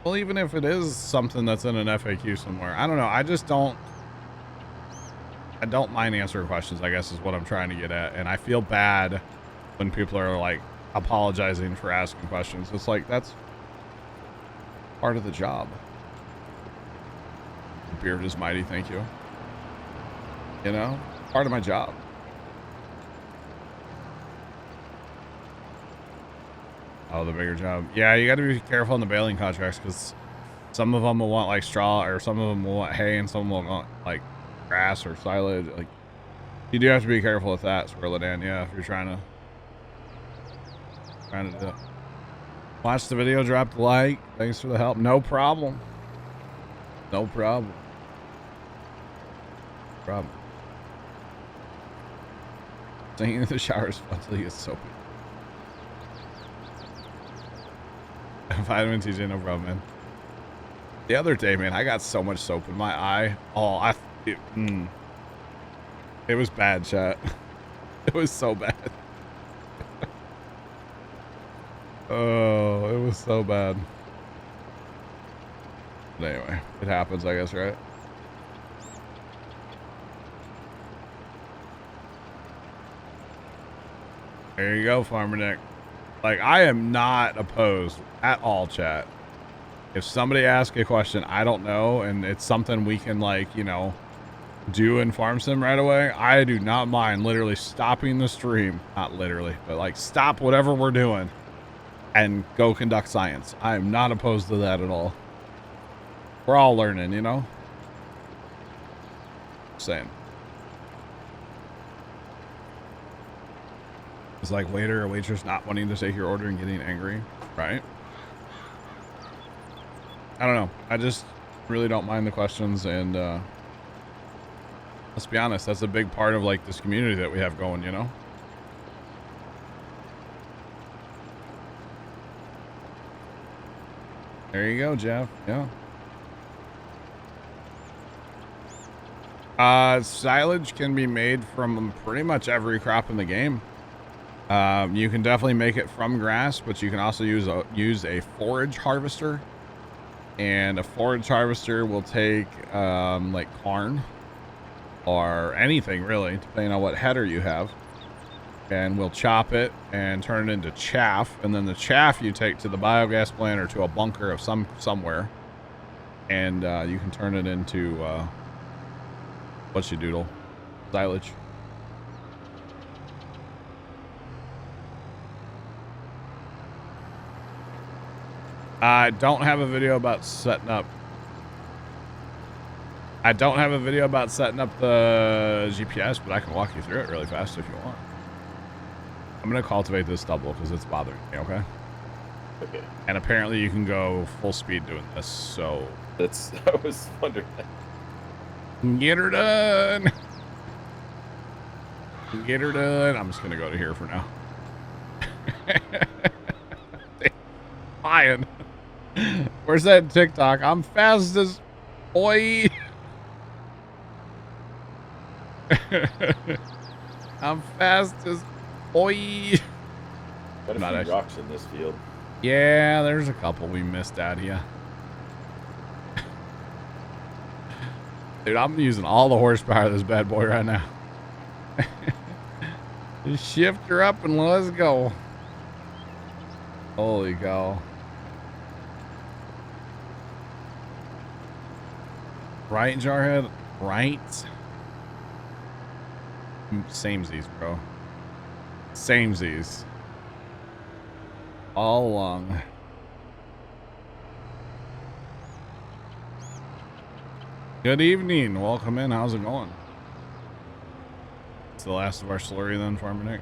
Well, even if it is something that's in an FAQ somewhere, I don't know. I don't mind answering questions, I guess is what I'm trying to get at. And I feel bad when people are like apologizing for asking questions. It's like, that's part of the job. The beard is mighty, thank you. You know, part of my job. Oh, the bigger job. Yeah, you got to be careful on the baling contracts because some of them will want like straw, or some of them will want hay, and some will want like grass or silage. Like, you do have to be careful with that, Swirl it in. Yeah, if you're trying to do it. Watch the video, drop the like. Thanks for the help. No problem. No problem. Singing in the shower is fun until you get soapy. Vitamin TJ, no problem, man. The other day, man, I got so much soap in my eye. Oh, it was bad, chat. It was so bad. Oh, it was so bad. But anyway, it happens, I guess, right? There you go, Farmer Nick. Like, I am not opposed at all, chat. If somebody asks a question I don't know and it's something we can, like, you know, do in Farm Sim right away, I do not mind literally stopping the stream. Not literally, but like stop whatever we're doing and go conduct science. I am not opposed to that at all. We're all learning, you know? Same. It's like waiter or waitress not wanting to take your order and getting angry, right? I don't know. I just really don't mind the questions, and let's be honest, that's a big part of like this community that we have going, you know? There you go, Jeff. Yeah. Silage can be made from pretty much every crop in the game. You can definitely make it from grass, but you can also use a forage harvester, and a forage harvester will take like corn or anything really, depending on what header you have, and we'll chop it and turn it into chaff, and then the chaff you take to the biogas plant or to a bunker of somewhere, and you can turn it into what you doodle, silage. I don't have a video about setting up. I don't have a video about setting up the GPS, but I can walk you through it really fast if you want. I'm going to cultivate this double because it's bothering me, okay? Okay. And apparently you can go full speed doing this, so... That's... I was wondering that. Get her done! Get her done. I'm just going to go to here for now. Flying. Where's that TikTok? I'm fast as... Boy! I'm fast as Oi! Got a Not few actually. rocks in this field. Yeah, there's a couple we missed out here. Dude, I'm using all the horsepower of this bad boy right now. Just shift her up and let's go. Holy cow. Right, Jarhead? Right? Samesies, bro. Samesies. All along. Good evening. Welcome in. How's it going? It's the last of our slurry then, Farmer Nick.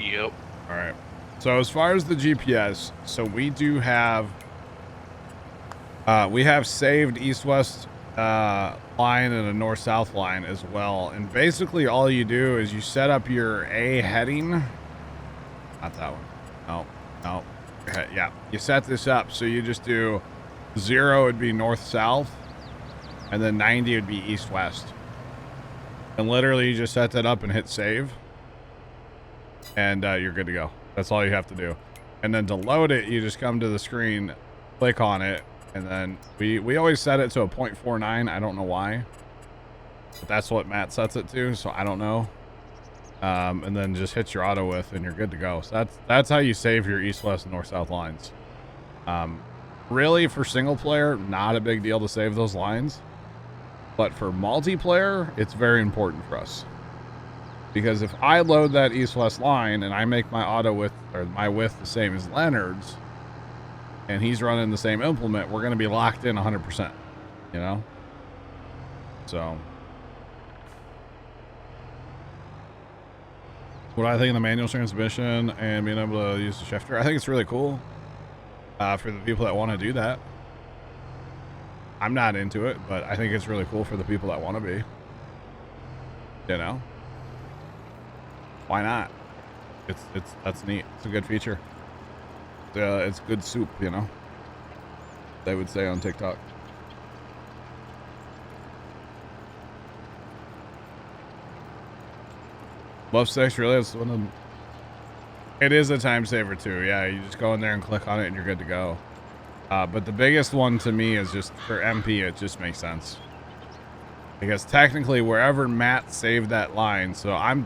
Yep. All right. So as far as the GPS, so we do have, we have saved east-west line and a north-south line as well. And basically all you do is you set up your A heading. Not that one. No, no. Yeah. You set this up. So you just do 0 would be north-south. And then 90 would be east-west. And literally you just set that up and hit save. And you're good to go. That's all you have to do. And then to load it, you just come to the screen, click on it, and then we always set it to a 0.49. I don't know why. But that's what Matt sets it to, so I don't know. And then just hit your auto with, and you're good to go. So that's how you save your east-west and north-south lines. Really, for single player, not a big deal to save those lines. But for multiplayer, it's very important for us. Because if I load that east-west line and I make my auto width or my width the same as Leonard's, and he's running the same implement, we're going to be locked in 100%, you know? So, what I think of the manual transmission and being able to use the shifter, I think it's really cool for the people that want to do that. I'm not into it, but I think it's really cool for the people that want to be, you know? Why not? That's neat. It's a good feature. It's good soup, you know. They would say on TikTok. Love 6 really is one of them. It is a time saver too. Yeah, you just go in there and click on it and you're good to go. But the biggest one to me is just for MP. It just makes sense because technically wherever Matt saved that line, so if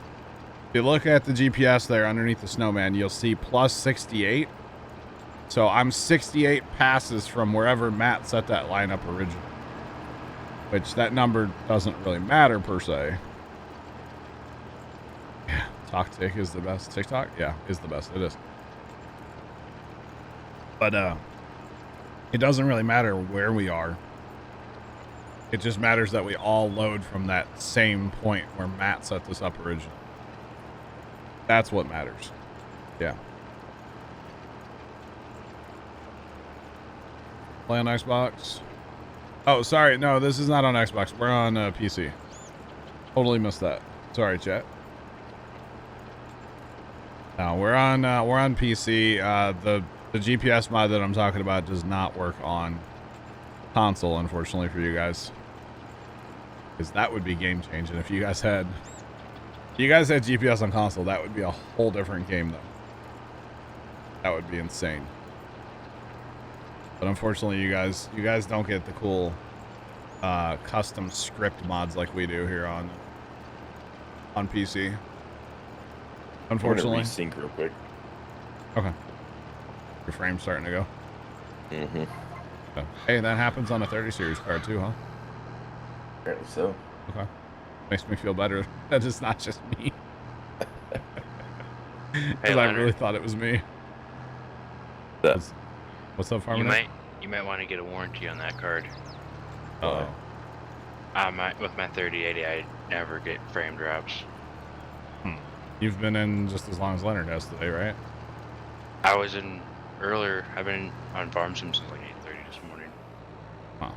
you look at the GPS there underneath the snowman, you'll see plus 68. So I'm 68 passes from wherever Matt set that line up originally, which that number doesn't really matter per se. Yeah, TikTok is the best. TikTok, yeah, is the best. It is. But it doesn't really matter where we are. It just matters that we all load from that same point where Matt set this up originally. That's what matters. Yeah. Play on Xbox. Oh, sorry. No, this is not on Xbox. We're on PC. Totally missed that. Sorry, chat. No, we're on PC. The GPS mod that I'm talking about does not work on console, unfortunately for you guys. Because that would be game changing if you guys had GPS on console. That would be a whole different game though. That would be insane. But unfortunately you guys don't get the cool custom script mods like we do here on PC. Unfortunately. I'm gonna resync real quick. Okay. Your frame's starting to go. Mm-hmm. So, hey, that happens on a 30 series card too, huh? Apparently so. Okay. Makes me feel better that it's not just me. Because I really thought it was me. What's up, Farmer? You might want to get a warranty on that card. Oh. With my 3080, I never get frame drops. You've been in just as long as Leonard has today, right? I was in earlier. I've been on farm sim since like 8:30 this morning. Huh.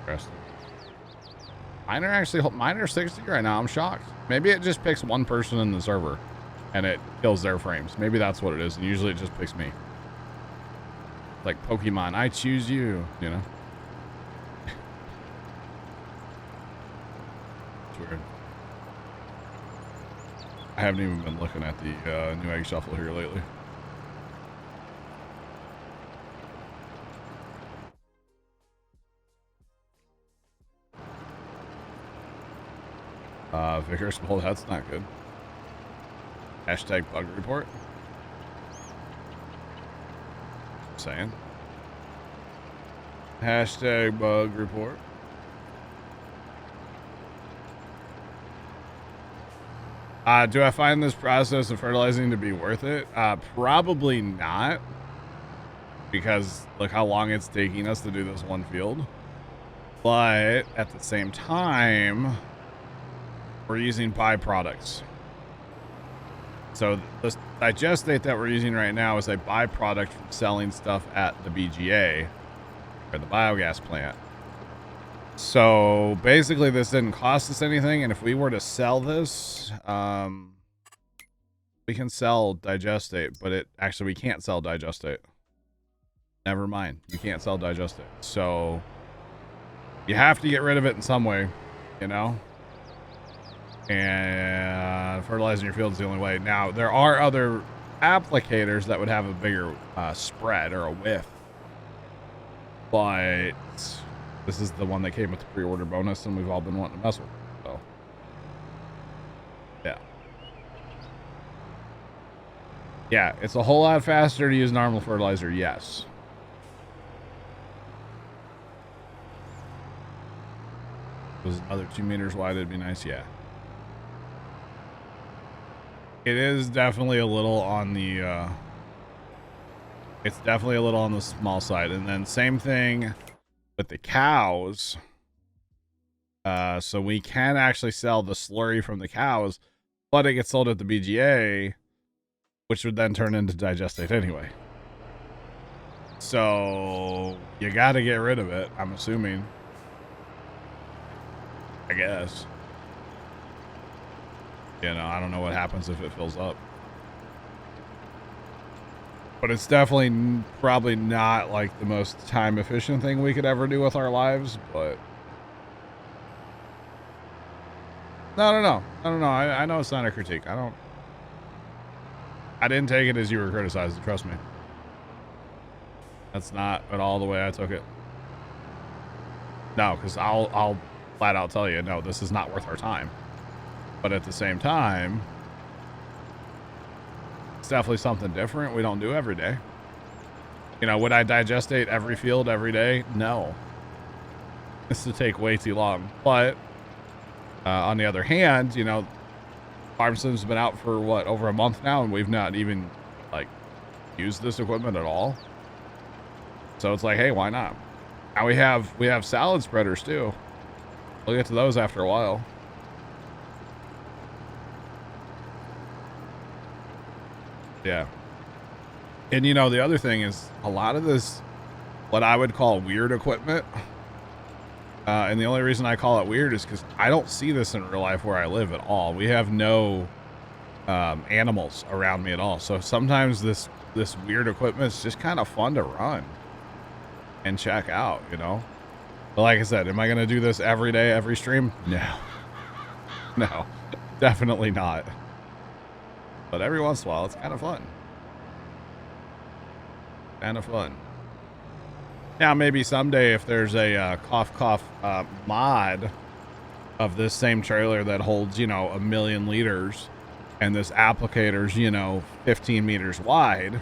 Interesting. Mine are 60 right now. I'm shocked. Maybe it just picks one person in the server and it kills their frames. Maybe that's what it is. And usually it just picks me. Like Pokemon, I choose you, you know? I haven't even been looking at the new egg shuffle here lately. Vickers, well, that's not good. Hashtag bug report. Saying. Hashtag bug report. Do I find this process of fertilizing to be worth it? Probably not. Because look how long it's taking us to do this one field. But at the same time, we're using byproducts. So the digestate that we're using right now is a byproduct from selling stuff at the BGA or the biogas plant. So basically this didn't cost us anything, and if we were to sell this, we can sell digestate, but we can't sell digestate. Never mind, you can't sell digestate. So you have to get rid of it in some way, you know? And fertilizing your field is the only way. Now, there are other applicators that would have a bigger spread or a whiff. But this is the one that came with the pre-order bonus, and we've all been wanting to mess with it. So, yeah. Yeah, it's a whole lot faster to use normal fertilizer, yes. If it was another 2 meters wide, it'd be nice, yeah. It is definitely a little on the it's definitely a little on the small side. And then same thing with the cows. So we can actually sell the slurry from the cows, but it gets sold at the BGA, which would then turn into digestate anyway. So you got to get rid of it, I'm assuming. I guess. You know, I don't know what happens if it fills up. But it's definitely probably not like the most time efficient thing we could ever do with our lives, but no. I know it's not a critique. I didn't take it as you were criticizing, trust me. That's not at all the way I took it. No, because I'll flat out tell you, no, this is not worth our time. But at the same time, it's definitely something different we don't do every day. You know, would I digestate every field every day? No. This would take way too long. But on the other hand, you know, Farm Sim's been out for what, over a month now, and we've not even like used this equipment at all. So it's like, hey, why not? Now we have salad spreaders too. We'll get to those after a while. Yeah. And you know, the other thing is a lot of this, what I would call weird equipment. And the only reason I call it weird is because I don't see this in real life where I live at all. We have no animals around me at all. So sometimes this weird equipment is just kind of fun to run and check out, you know? But like I said, am I going to do this every day, every stream? No. No, definitely not. But every once in a while, it's kind of fun. Kind of fun. Now, maybe someday if there's a cough mod of this same trailer that holds, you know, 1 million liters and this applicator's, you know, 15 meters wide,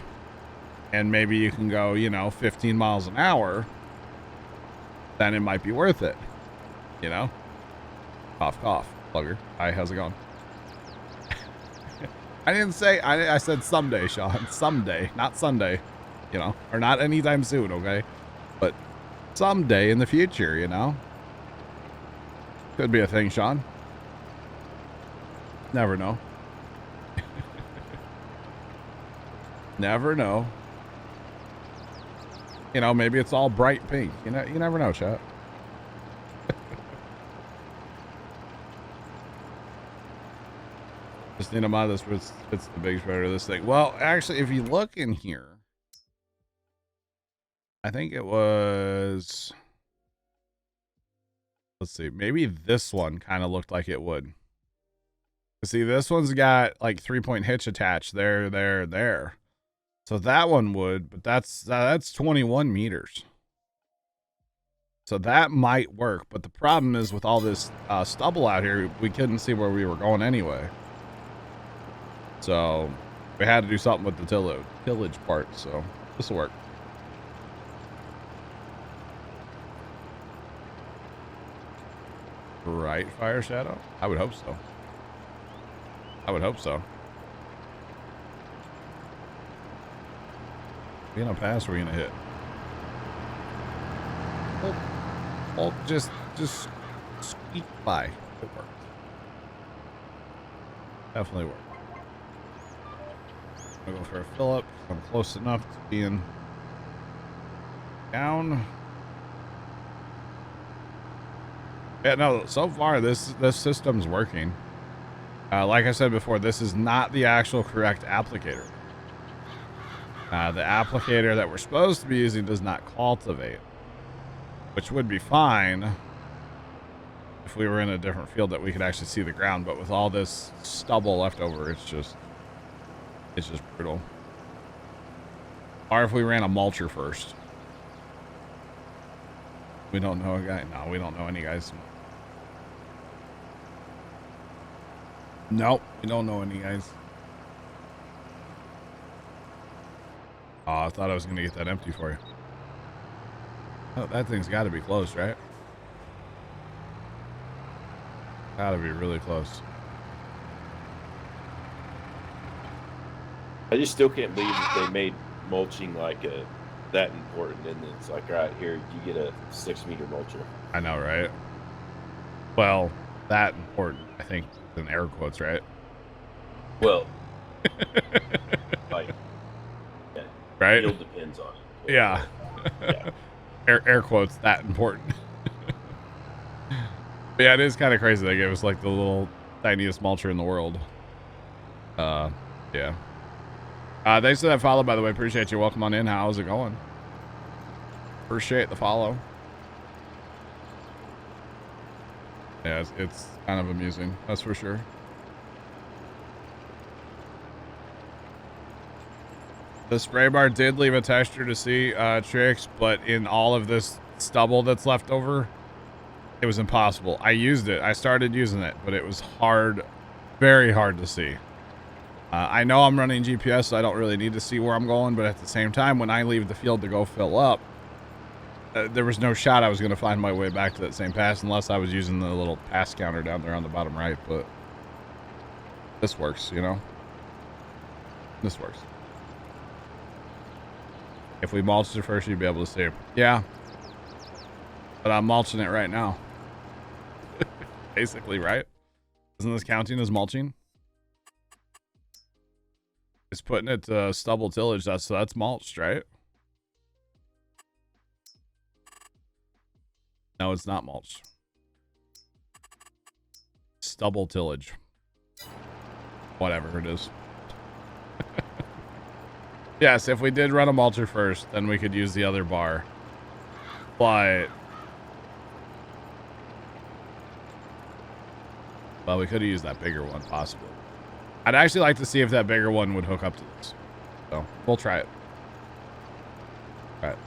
and maybe you can go, you know, 15 miles an hour, then it might be worth it, you know? Cough, cough. Plugger. Hi, how's it going? I didn't say, I said someday, Sean. Someday, not Sunday, you know, or not anytime soon, okay? But someday in the future, you know? Could be a thing, Sean. Never know. Never know. You know, maybe it's all bright pink. You know, you never know, chat. Just need a mod that fits the big spreader of this thing. Well, actually, if you look in here, I think it was, let's see, maybe this one kind of looked like it would. See, this one's got like 3-point hitch attached there. So that one would, but that's 21 meters. So that might work, but the problem is with all this stubble out here, we couldn't see where we were going anyway. So we had to do something with the tillage part. So this will work. Right, Fire Shadow? I would hope so. I would hope so. We gonna pass or we gonna hit? Oh, just squeak by. It worked. Definitely worked. I'm gonna go for a fill up. I'm close enough to being down. Yeah, no, so far this system's working. Like I said before, this is not the actual correct applicator. The applicator that we're supposed to be using does not cultivate, which would be fine if we were in a different field that we could actually see the ground. But with all this stubble left over, it's just brutal. Or if we ran a mulcher first. We don't know a guy. No, we don't know any guys. Nope, we don't know any guys. Oh, I thought I was going to get that empty for you. Oh, that thing's got to be close, right? Got to be really close. I just still can't believe that they made mulching like that important, and it's like, all right, here you get a 6-meter mulcher. I know, right? Well, that important, I think, in air quotes, right? Well, like, yeah, right? It depends on it. Yeah. Yeah. Air quotes, that important. But yeah, it is kind of crazy. They gave us like the little tiniest mulcher in the world. Yeah. Thanks for that follow, by the way. Appreciate you. Welcome on in. How's it going? Appreciate the follow. Yeah, it's kind of amusing. That's for sure. The spray bar did leave a texture to see tricks, but in all of this stubble that's left over, it was impossible. I used it. I started using it, but it was hard, very hard to see. I know I'm running GPS, so I don't really need to see where I'm going, but at the same time, when I leave the field to go fill up, there was no shot I was going to find my way back to that same pass unless I was using the little pass counter down there on the bottom right, but this works, you know? This works. If we mulched it first, you'd be able to see it. Yeah. But I'm mulching it right now. Basically, right? Isn't this counting as mulching? It's putting it to stubble tillage. That's mulched, right? No, it's not mulched. Stubble tillage. Whatever it is. Yes, if we did run a mulcher first, then we could use the other bar. But well, we could have used that bigger one, possibly. I'd actually like to see if that bigger one would hook up to this. So, we'll try it. All right.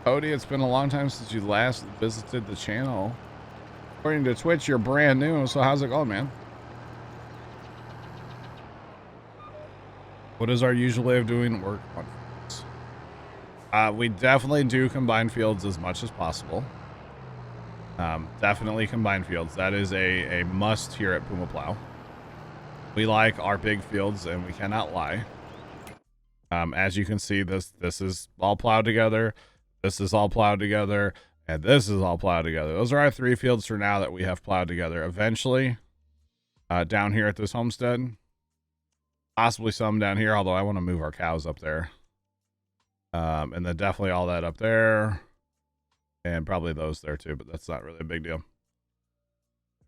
Cody, it's been a long time since you last visited the channel. According to Twitch, you're brand new, so how's it going, man? What is our usual way of doing work on fields? We definitely do combine fields as much as possible. Definitely combine fields. That is a must here at Puma Plow. We like our big fields, and we cannot lie. As you can see, this is all plowed together. This is all plowed together, and this is all plowed together. Those are our 3 fields for now that we have plowed together. Eventually, down here at this homestead, possibly some down here, although I want to move our cows up there. And then definitely all that up there. And probably those there too, but that's not really a big deal.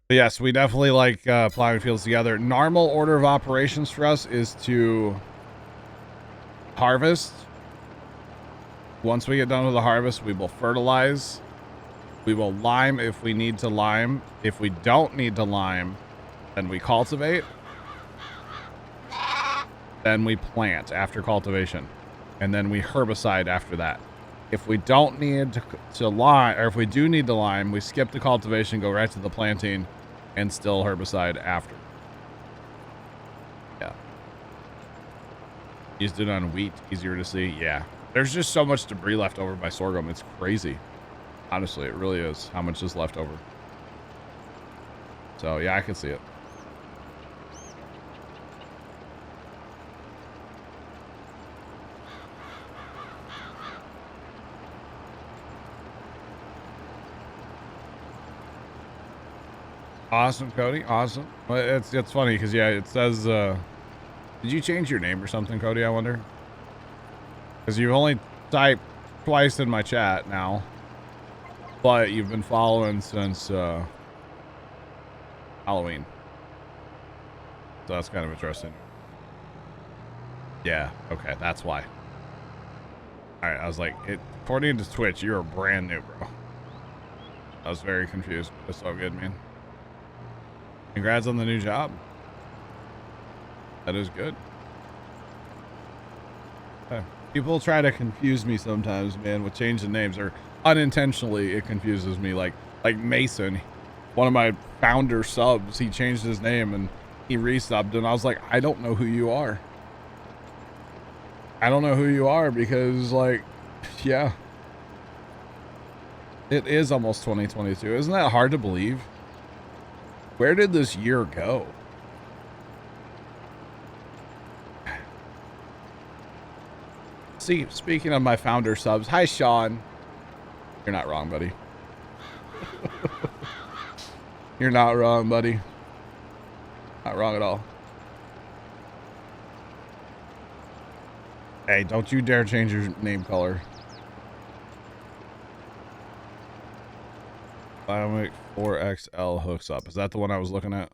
But yes, we definitely like plowing fields together. Normal order of operations for us is to harvest. Once we get done with the harvest, we will fertilize. We will lime if we need to lime. If we don't need to lime, then we cultivate. Then we plant after cultivation. And then we herbicide after that. If we don't need to lime, or if we do need to lime, we skip the cultivation, go right to the planting, and still herbicide after. Yeah. Used it on wheat, easier to see. Yeah. There's just so much debris left over by sorghum. It's crazy. Honestly, it really is how much is left over. So, yeah, I can see it. Awesome, Cody. Awesome. Well, it's funny because, yeah, it says, did you change your name or something, Cody, I wonder? Because you've only typed twice in my chat now, but you've been following since Halloween. So that's kind of interesting. Yeah, okay, that's why. All right, I was like, according to Twitch, you're brand new, bro. I was very confused. It's all good, man. Congrats on the new job. That is good. People try to confuse me sometimes, man, with changing names, or unintentionally it confuses me. Like Mason, one of my founder subs, he changed his name and he resubbed, and I was like, I don't know who you are. I don't know who you are because, like, yeah. It is almost 2022. Isn't that hard to believe? Where did this year go? See, speaking of my founder subs, hi, Sean. You're not wrong, buddy. You're not wrong, buddy. Not wrong at all. Hey, don't you dare change your name color. Biomech 4XL hooks up. Is that the one I was looking at?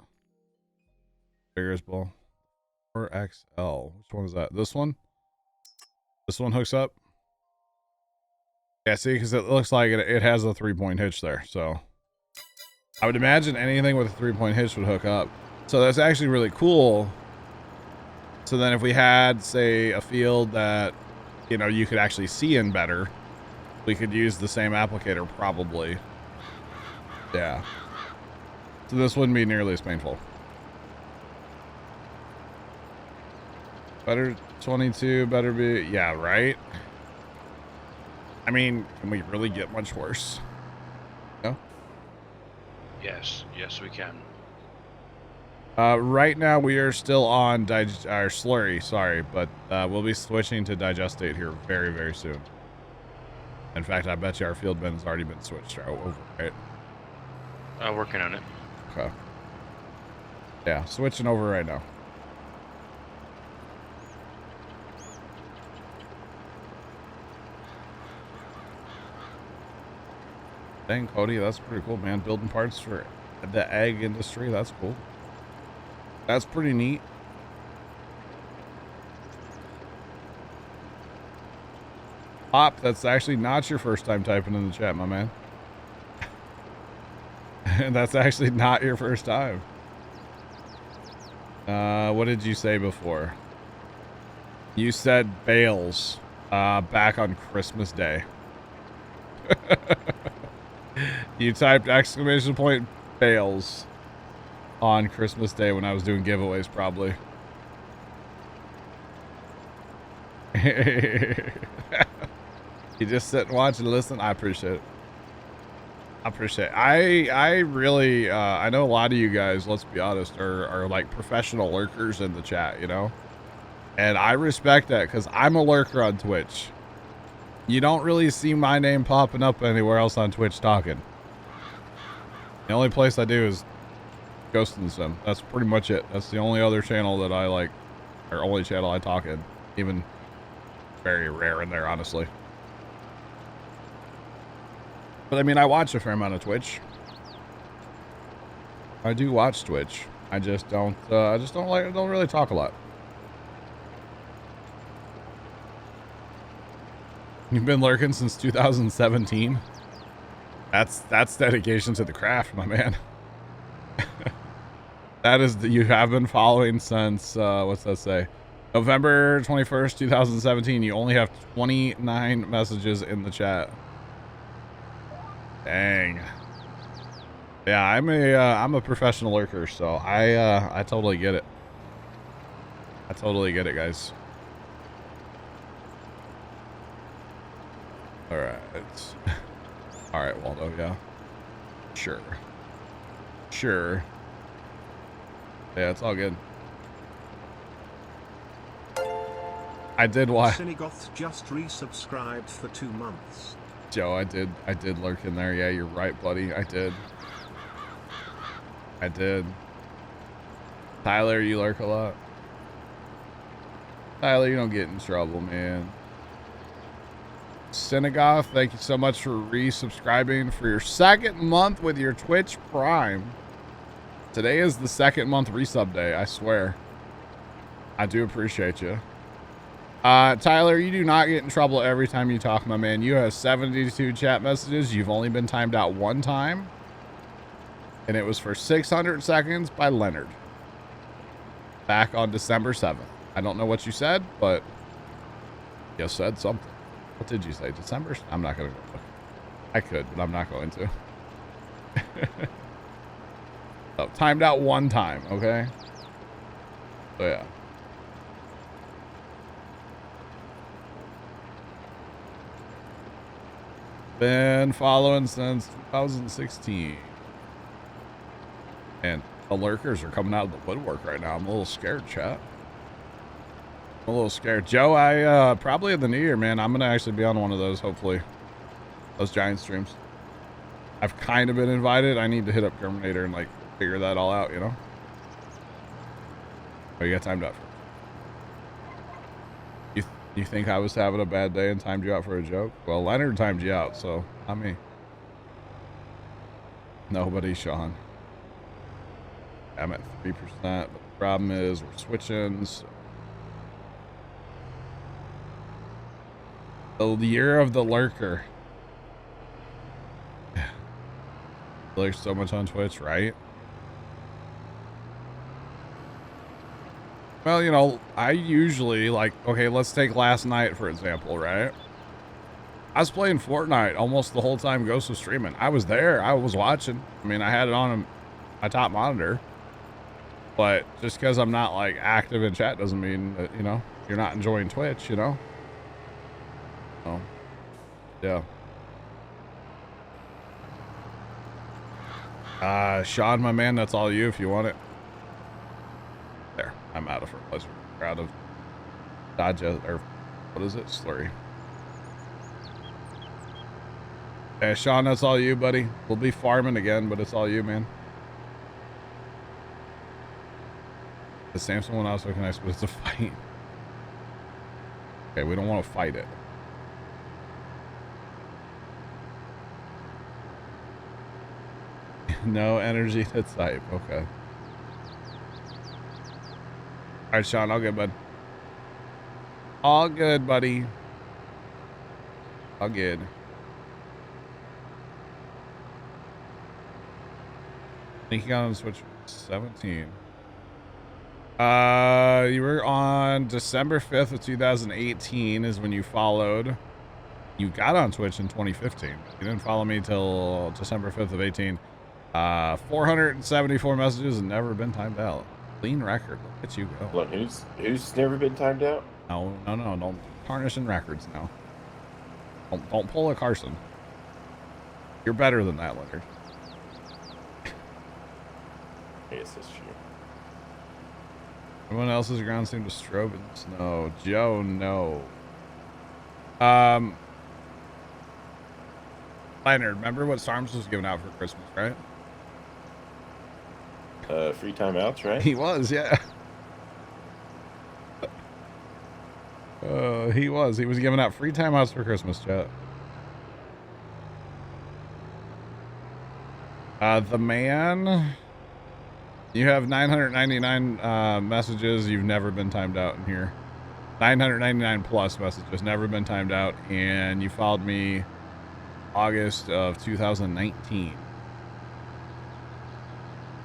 Figures ball. 4XL. Which one is that? This one? This one hooks up? Yeah, see, because it looks like it has a 3-point hitch there. So I would imagine anything with a 3-point hitch would hook up. So that's actually really cool. So then if we had, say, a field that, you know, you could actually see in better, we could use the same applicator probably. Yeah. So this wouldn't be nearly as painful. Better 22, better be, yeah, right? I mean, can we really get much worse? No? Yes, we can. Right now we are still on our slurry, sorry, but we'll be switching to digestate here very, very soon. In fact, I bet you our field bin's already been switched over, right? Working on it. Okay. Yeah, switching over right now. Dang, Cody, that's pretty cool, man. Building parts for the egg industry, that's cool. That's pretty neat. Pop, that's actually not your first time typing in the chat, my man. That's actually not your first time. What did you say before? You said bales back on Christmas Day. You typed exclamation point bales on Christmas Day when I was doing giveaways, probably. You just sit and watch and listen. I appreciate it. I appreciate it. I really, I know a lot of you guys, let's be honest, are like professional lurkers in the chat, you know? And I respect that because I'm a lurker on Twitch. You don't really see my name popping up anywhere else on Twitch talking. The only place I do is Ghost in the Sim. That's pretty much it. That's the only other channel that I like, or only channel I talk in. Even very rare in there, honestly. But I mean, I watch a fair amount of Twitch. I do watch Twitch. I just don't don't really talk a lot. You've been lurking since 2017. That's dedication to the craft, my man. That is, you have been following since, what's that say? November 21st, 2017. You only have 29 messages in the chat. Dang. Yeah, I'm a professional lurker, so I totally get it. I totally get it, guys. All right. All right, Waldo. Yeah. Sure. Sure. Yeah, it's all good. I did watch. Synagoth just resubscribed for 2 months. Joe, I did lurk in there. Yeah, you're right, buddy. I did. Tyler, you lurk a lot. Tyler, you don't get in trouble, man. Synagoth, thank you so much for resubscribing for your 2nd month with your Twitch Prime. Today is the 2nd month resub day, I swear. I do appreciate you. Tyler, you do not get in trouble every time you talk, my man. You have 72 chat messages. You've only been timed out 1 time. And it was for 600 seconds by Leonard. Back on December 7th. I don't know what you said, but you said something. What did you say? December? I'm not going to go look. I could, but I'm not going to. So, timed out 1 time, okay? So, yeah. Been following since 2016. And the lurkers are coming out of the woodwork right now. I'm a little scared, chat. I'm a little scared. Joe, I probably in the new year, man, I'm going to actually be on one of those, hopefully. Those giant streams. I've kind of been invited. I need to hit up Terminator and, like, figure that all out, you know? Oh, you got timed out. You think I was having a bad day and timed you out for a joke? Well, Leonard timed you out, so not me. Nobody, Sean. I'm at 3%, but the problem is we're switching. So. The year of the lurker. There's so much on Twitch, right? Well, you know, I usually, like, okay, let's take last night, for example, right? I was playing Fortnite almost the whole time Ghost was streaming. I was there. I was watching. I mean, I had it on my top monitor. But just because I'm not, like, active in chat doesn't mean that, you know, you're not enjoying Twitch, you know? So, yeah. Sean, my man, that's all you if you want it. There, I'm out of fertilizer. We're out of digest, or what is it? Slurry. Hey, Sean, that's all you, buddy. We'll be farming again, but it's all you, man. The Samsung one also connects, but it's a fight. Okay, we don't want to fight it. No energy to type. Okay. All right, Sean. All good, bud. All good, buddy. All good. I think you got on the Switch 17. You were on December 5th of 2018 is when you followed. You got on Twitch in 2015. You didn't follow me till December 5th of 18. 474 messages and never been timed out. Clean record. Look at you go. Look, who's never been timed out? No, don't tarnishing records now. Don't pull a Carson. You're better than that, Leonard. Yes, that's true. Everyone else's ground seemed to strobe in the snow. Joe, no. Leonard, remember what Sarms was giving out for Christmas, right? Free timeouts, right? He was, yeah. He was giving out free timeouts for Christmas, chat. The man, you have 999 messages. You've never been timed out in here. 999 plus messages, never been timed out. And you followed me August of 2019.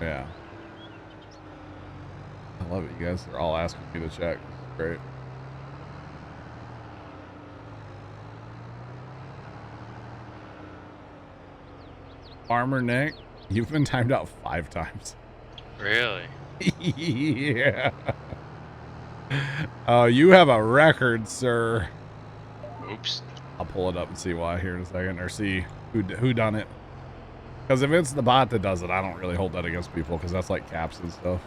Yeah. I love it. You guys are all asking me to check. Great. Farmer Nick, you've been timed out 5 times. Really? Yeah. Oh, you have a record, sir. Oops. I'll pull it up and see why here in a second, or see who done it. Because if it's the bot that does it, I don't really hold that against people, because that's like caps and stuff.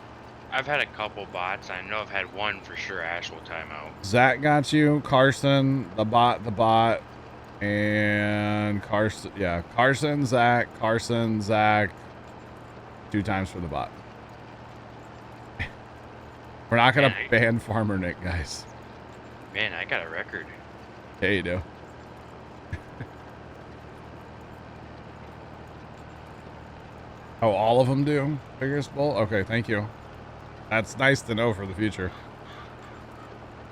I've had a couple bots. I know I've had one for sure. Ash will time out. Zach got you. Carson, the bot, and Carson. Yeah, Carson, Zach. 2 times for the bot. We're not gonna ban Farmer Nick, guys. Man, I got a record. Yeah, you do. Oh, all of them do? Biggest bowl? Okay, thank you. That's nice to know for the future.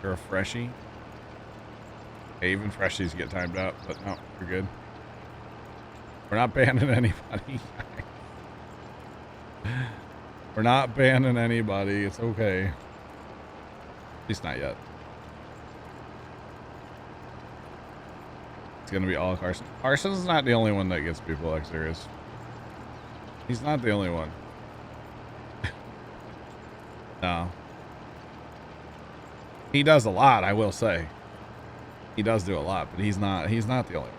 You're a freshie. Hey, even freshies get timed out, but no, you're good. We're not banning anybody. We're not banning anybody. It's okay. At least not yet. It's gonna be all Carson. Carson's not the only one that gets people like serious. He's not the only one. No. He does a lot, I will say. He does do a lot, but he's not the only one.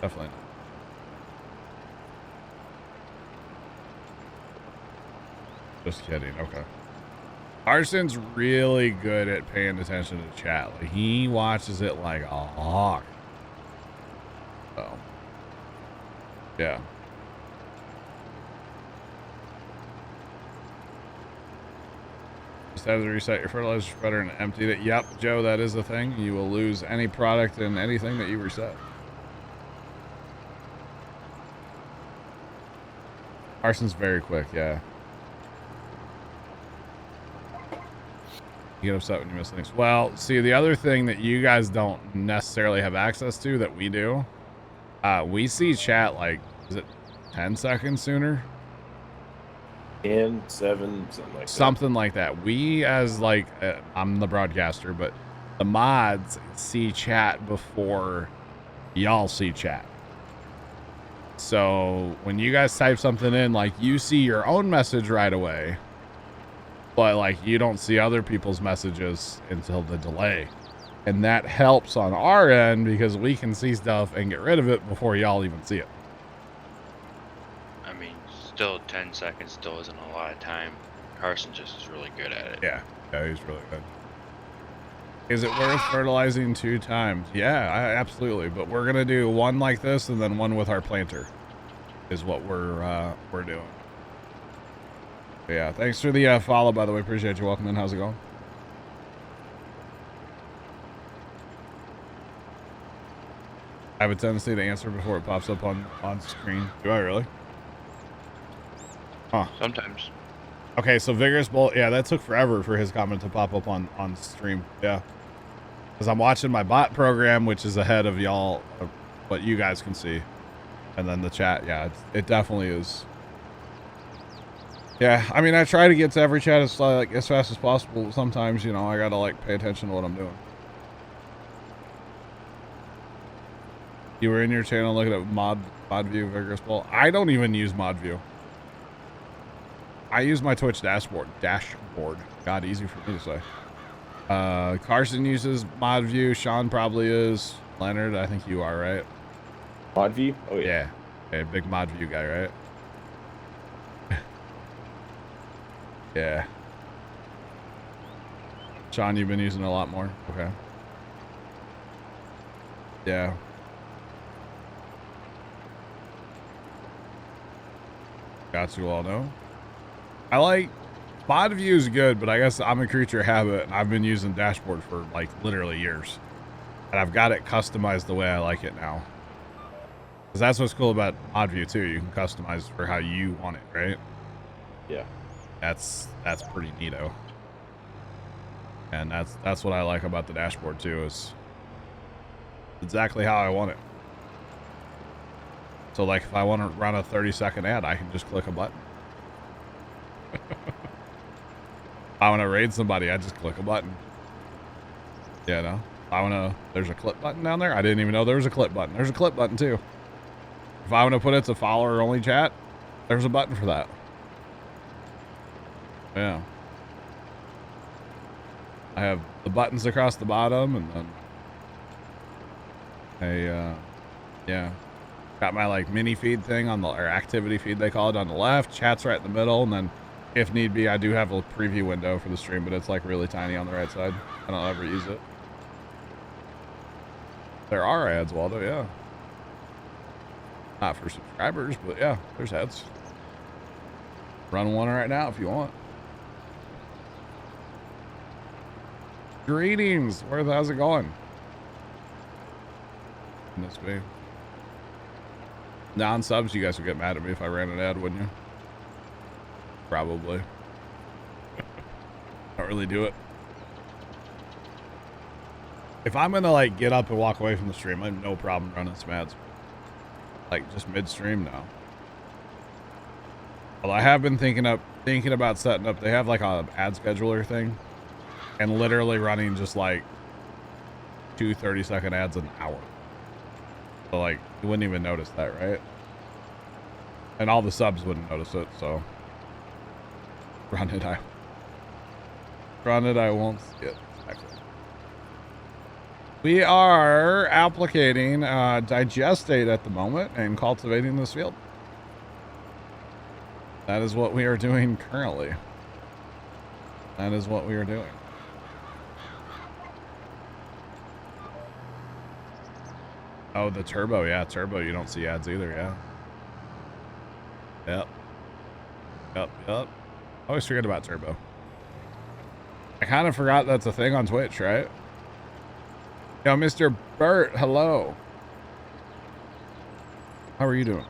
Definitely not. Just kidding, okay. Carson's really good at paying attention to chat. Like, he watches it like a hawk. So, yeah. Just have to reset your fertilizer spreader and empty it. Yep, Joe, that is a thing. You will lose any product and anything that you reset. Carson's very quick, yeah. You get upset when you miss things. Well, see, the other thing that you guys don't necessarily have access to that we do, we see chat like, is it 10 seconds sooner? 10, 7, something like that. Something like that. We, as like, I'm the broadcaster, but the mods see chat before y'all see chat. So when you guys type something in, like, you see your own message right away, but like you don't see other people's messages until the delay. And that helps on our end because we can see stuff and get rid of it before y'all even see it. I mean, still 10 seconds still isn't a lot of time. Carson just is really good at it. Yeah, he's really good. Is it worth fertilizing 2 times? Yeah, absolutely. But we're gonna do one like this and then one with our planter, is what we're doing. But yeah, thanks for the follow, by the way. Appreciate you. Welcome in. How's it going? I have a tendency to answer before it pops up on screen. Do I really? Huh. Sometimes. Okay, so Vigorous Bolt, yeah, that took forever for his comment to pop up on stream. Yeah. Because I'm watching my bot program, which is ahead of y'all, what you guys can see. And then the chat, yeah, it definitely is. Yeah, I mean, I try to get to every chat as fast as possible. Sometimes, you know, I gotta like pay attention to what I'm doing. You were in your channel looking at mod view, Vigorous Bolt. I don't even use mod view. I use my Twitch dashboard. God, easy for me to say. Carson uses mod view. Sean probably is. Leonard, I think you are, right? Mod view? Oh yeah. Yeah. Okay, big mod view guy, right? Yeah. Sean, you've been using it a lot more. Okay. Yeah. Got you all know. I like mod view is good, but I guess I'm a creature of habit and I've been using dashboard for like literally years. And I've got it customized the way I like it now. Because that's what's cool about mod view too. You can customize for how you want it, right? Yeah. That's pretty neato. And that's what I like about the dashboard too, is exactly how I want it. So like if I want to run a 30-second ad, I can just click a button. If I want to raid somebody, I just click a button. You know, if I want to, there's a clip button down there. I didn't even know there was a clip button. There's a clip button too. If I want to put it to follower only chat, there's a button for that. Yeah. I have the buttons across the bottom, and then yeah, got my like mini feed thing on the, or activity feed they call it, on the left. Chat's right in the middle, and then if need be, I do have a preview window for the stream, but it's like really tiny on the right side. I don't ever use it. There are ads, Waldo, yeah. Not for subscribers, but yeah, there's ads. Run one right now if you want. Greetings. How's it going? This way. Non-subs, you guys would get mad at me if I ran an ad, wouldn't you? Probably. Don't really do it. If I'm gonna like get up and walk away from the stream, I have no problem running some ads. Like just midstream now. Well, I have been thinking about setting up. They have like a ad scheduler thing, and literally running just like 2 30-second ads an hour. So like you wouldn't even notice that, right? And all the subs wouldn't notice it. So run it, I won't see it. Exactly. We are applicating digestate at the moment and cultivating this field. That is what we are doing currently. That is what we are doing. Oh, the turbo. Yeah, turbo. You don't see ads either. Yeah. Yep. I always forget about turbo. I kind of forgot that's a thing on Twitch, right? Yo, Mr. Burt, hello. How are you doing?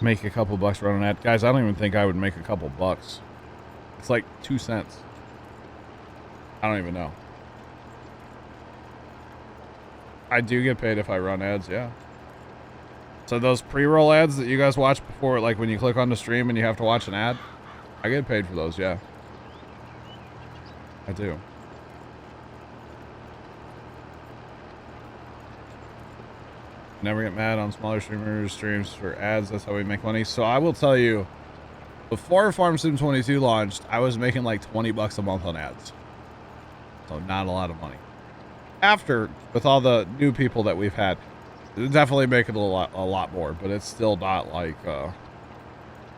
Make a couple bucks running ad. Guys, I don't even think I would make a couple bucks. It's like 2 cents. I don't even know. I do get paid if I run ads, yeah. So those pre-roll ads that you guys watch before, like when you click on the stream and you have to watch an ad, I get paid for those, yeah. I do. Never get mad on smaller streams for ads. That's how we make money. So I will tell you, before Farm Sim 22 launched, I was making like 20 bucks a month on ads. So not a lot of money. After, with all the new people that we've had, definitely making a lot more, but it's still not like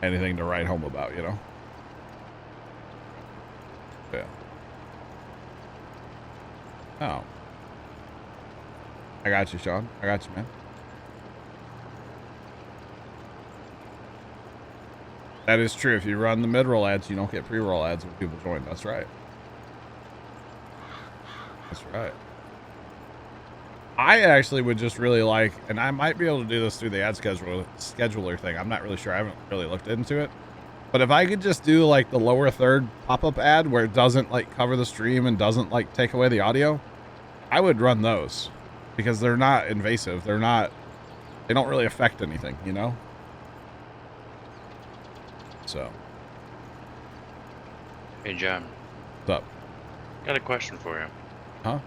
anything to write home about, you know? Yeah. Oh. I got you, Sean. I got you, man. That is true. If you run the mid-roll ads, you don't get pre-roll ads when people join. That's right. That's right. I actually would just really like, and I might be able to do this through the ad scheduler thing. I'm not really sure. I haven't really looked into it. But if I could just do like the lower third pop-up ad where it doesn't like cover the stream and doesn't like take away the audio, I would run those because they're not invasive. They don't really affect anything, you know? So. Hey, John. What's up? Got a question for you. Huh?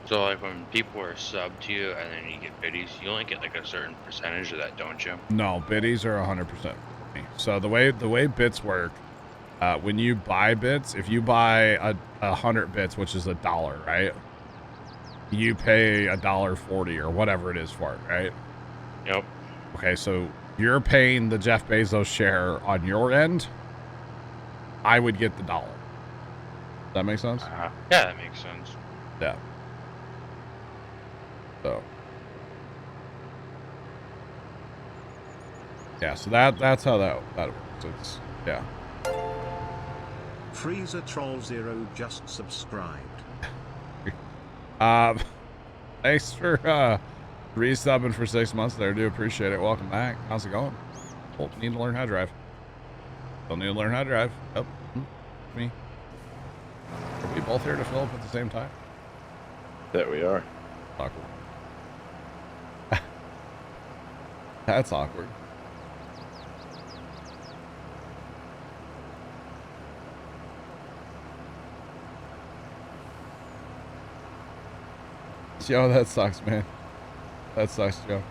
So, like, when people are sub to you and then you get biddies, you only get like a certain percentage of that, don't you? No, biddies are 100%. So the way bits work, when you buy bits, if you buy 100 bits, which is $1, right? You pay $1.40 or whatever it is for it, right? Yep. Okay, so you're paying the Jeff Bezos share on your end. I would get the $1. Does that make sense? Yeah, that makes sense. Yeah. So. Yeah, so that's how that works. It's, yeah. Freezer Troll 0 just subscribed. Thanks for resubbing for 6 months there. I do appreciate it. Welcome back. How's it going? Oh, need to learn how to drive. Don't need to learn how to drive. Yep. Me. Are we both here to fill up at the same time? That we are. Awkward. That's awkward. Joe, that sucks, man. That sucks, Joe.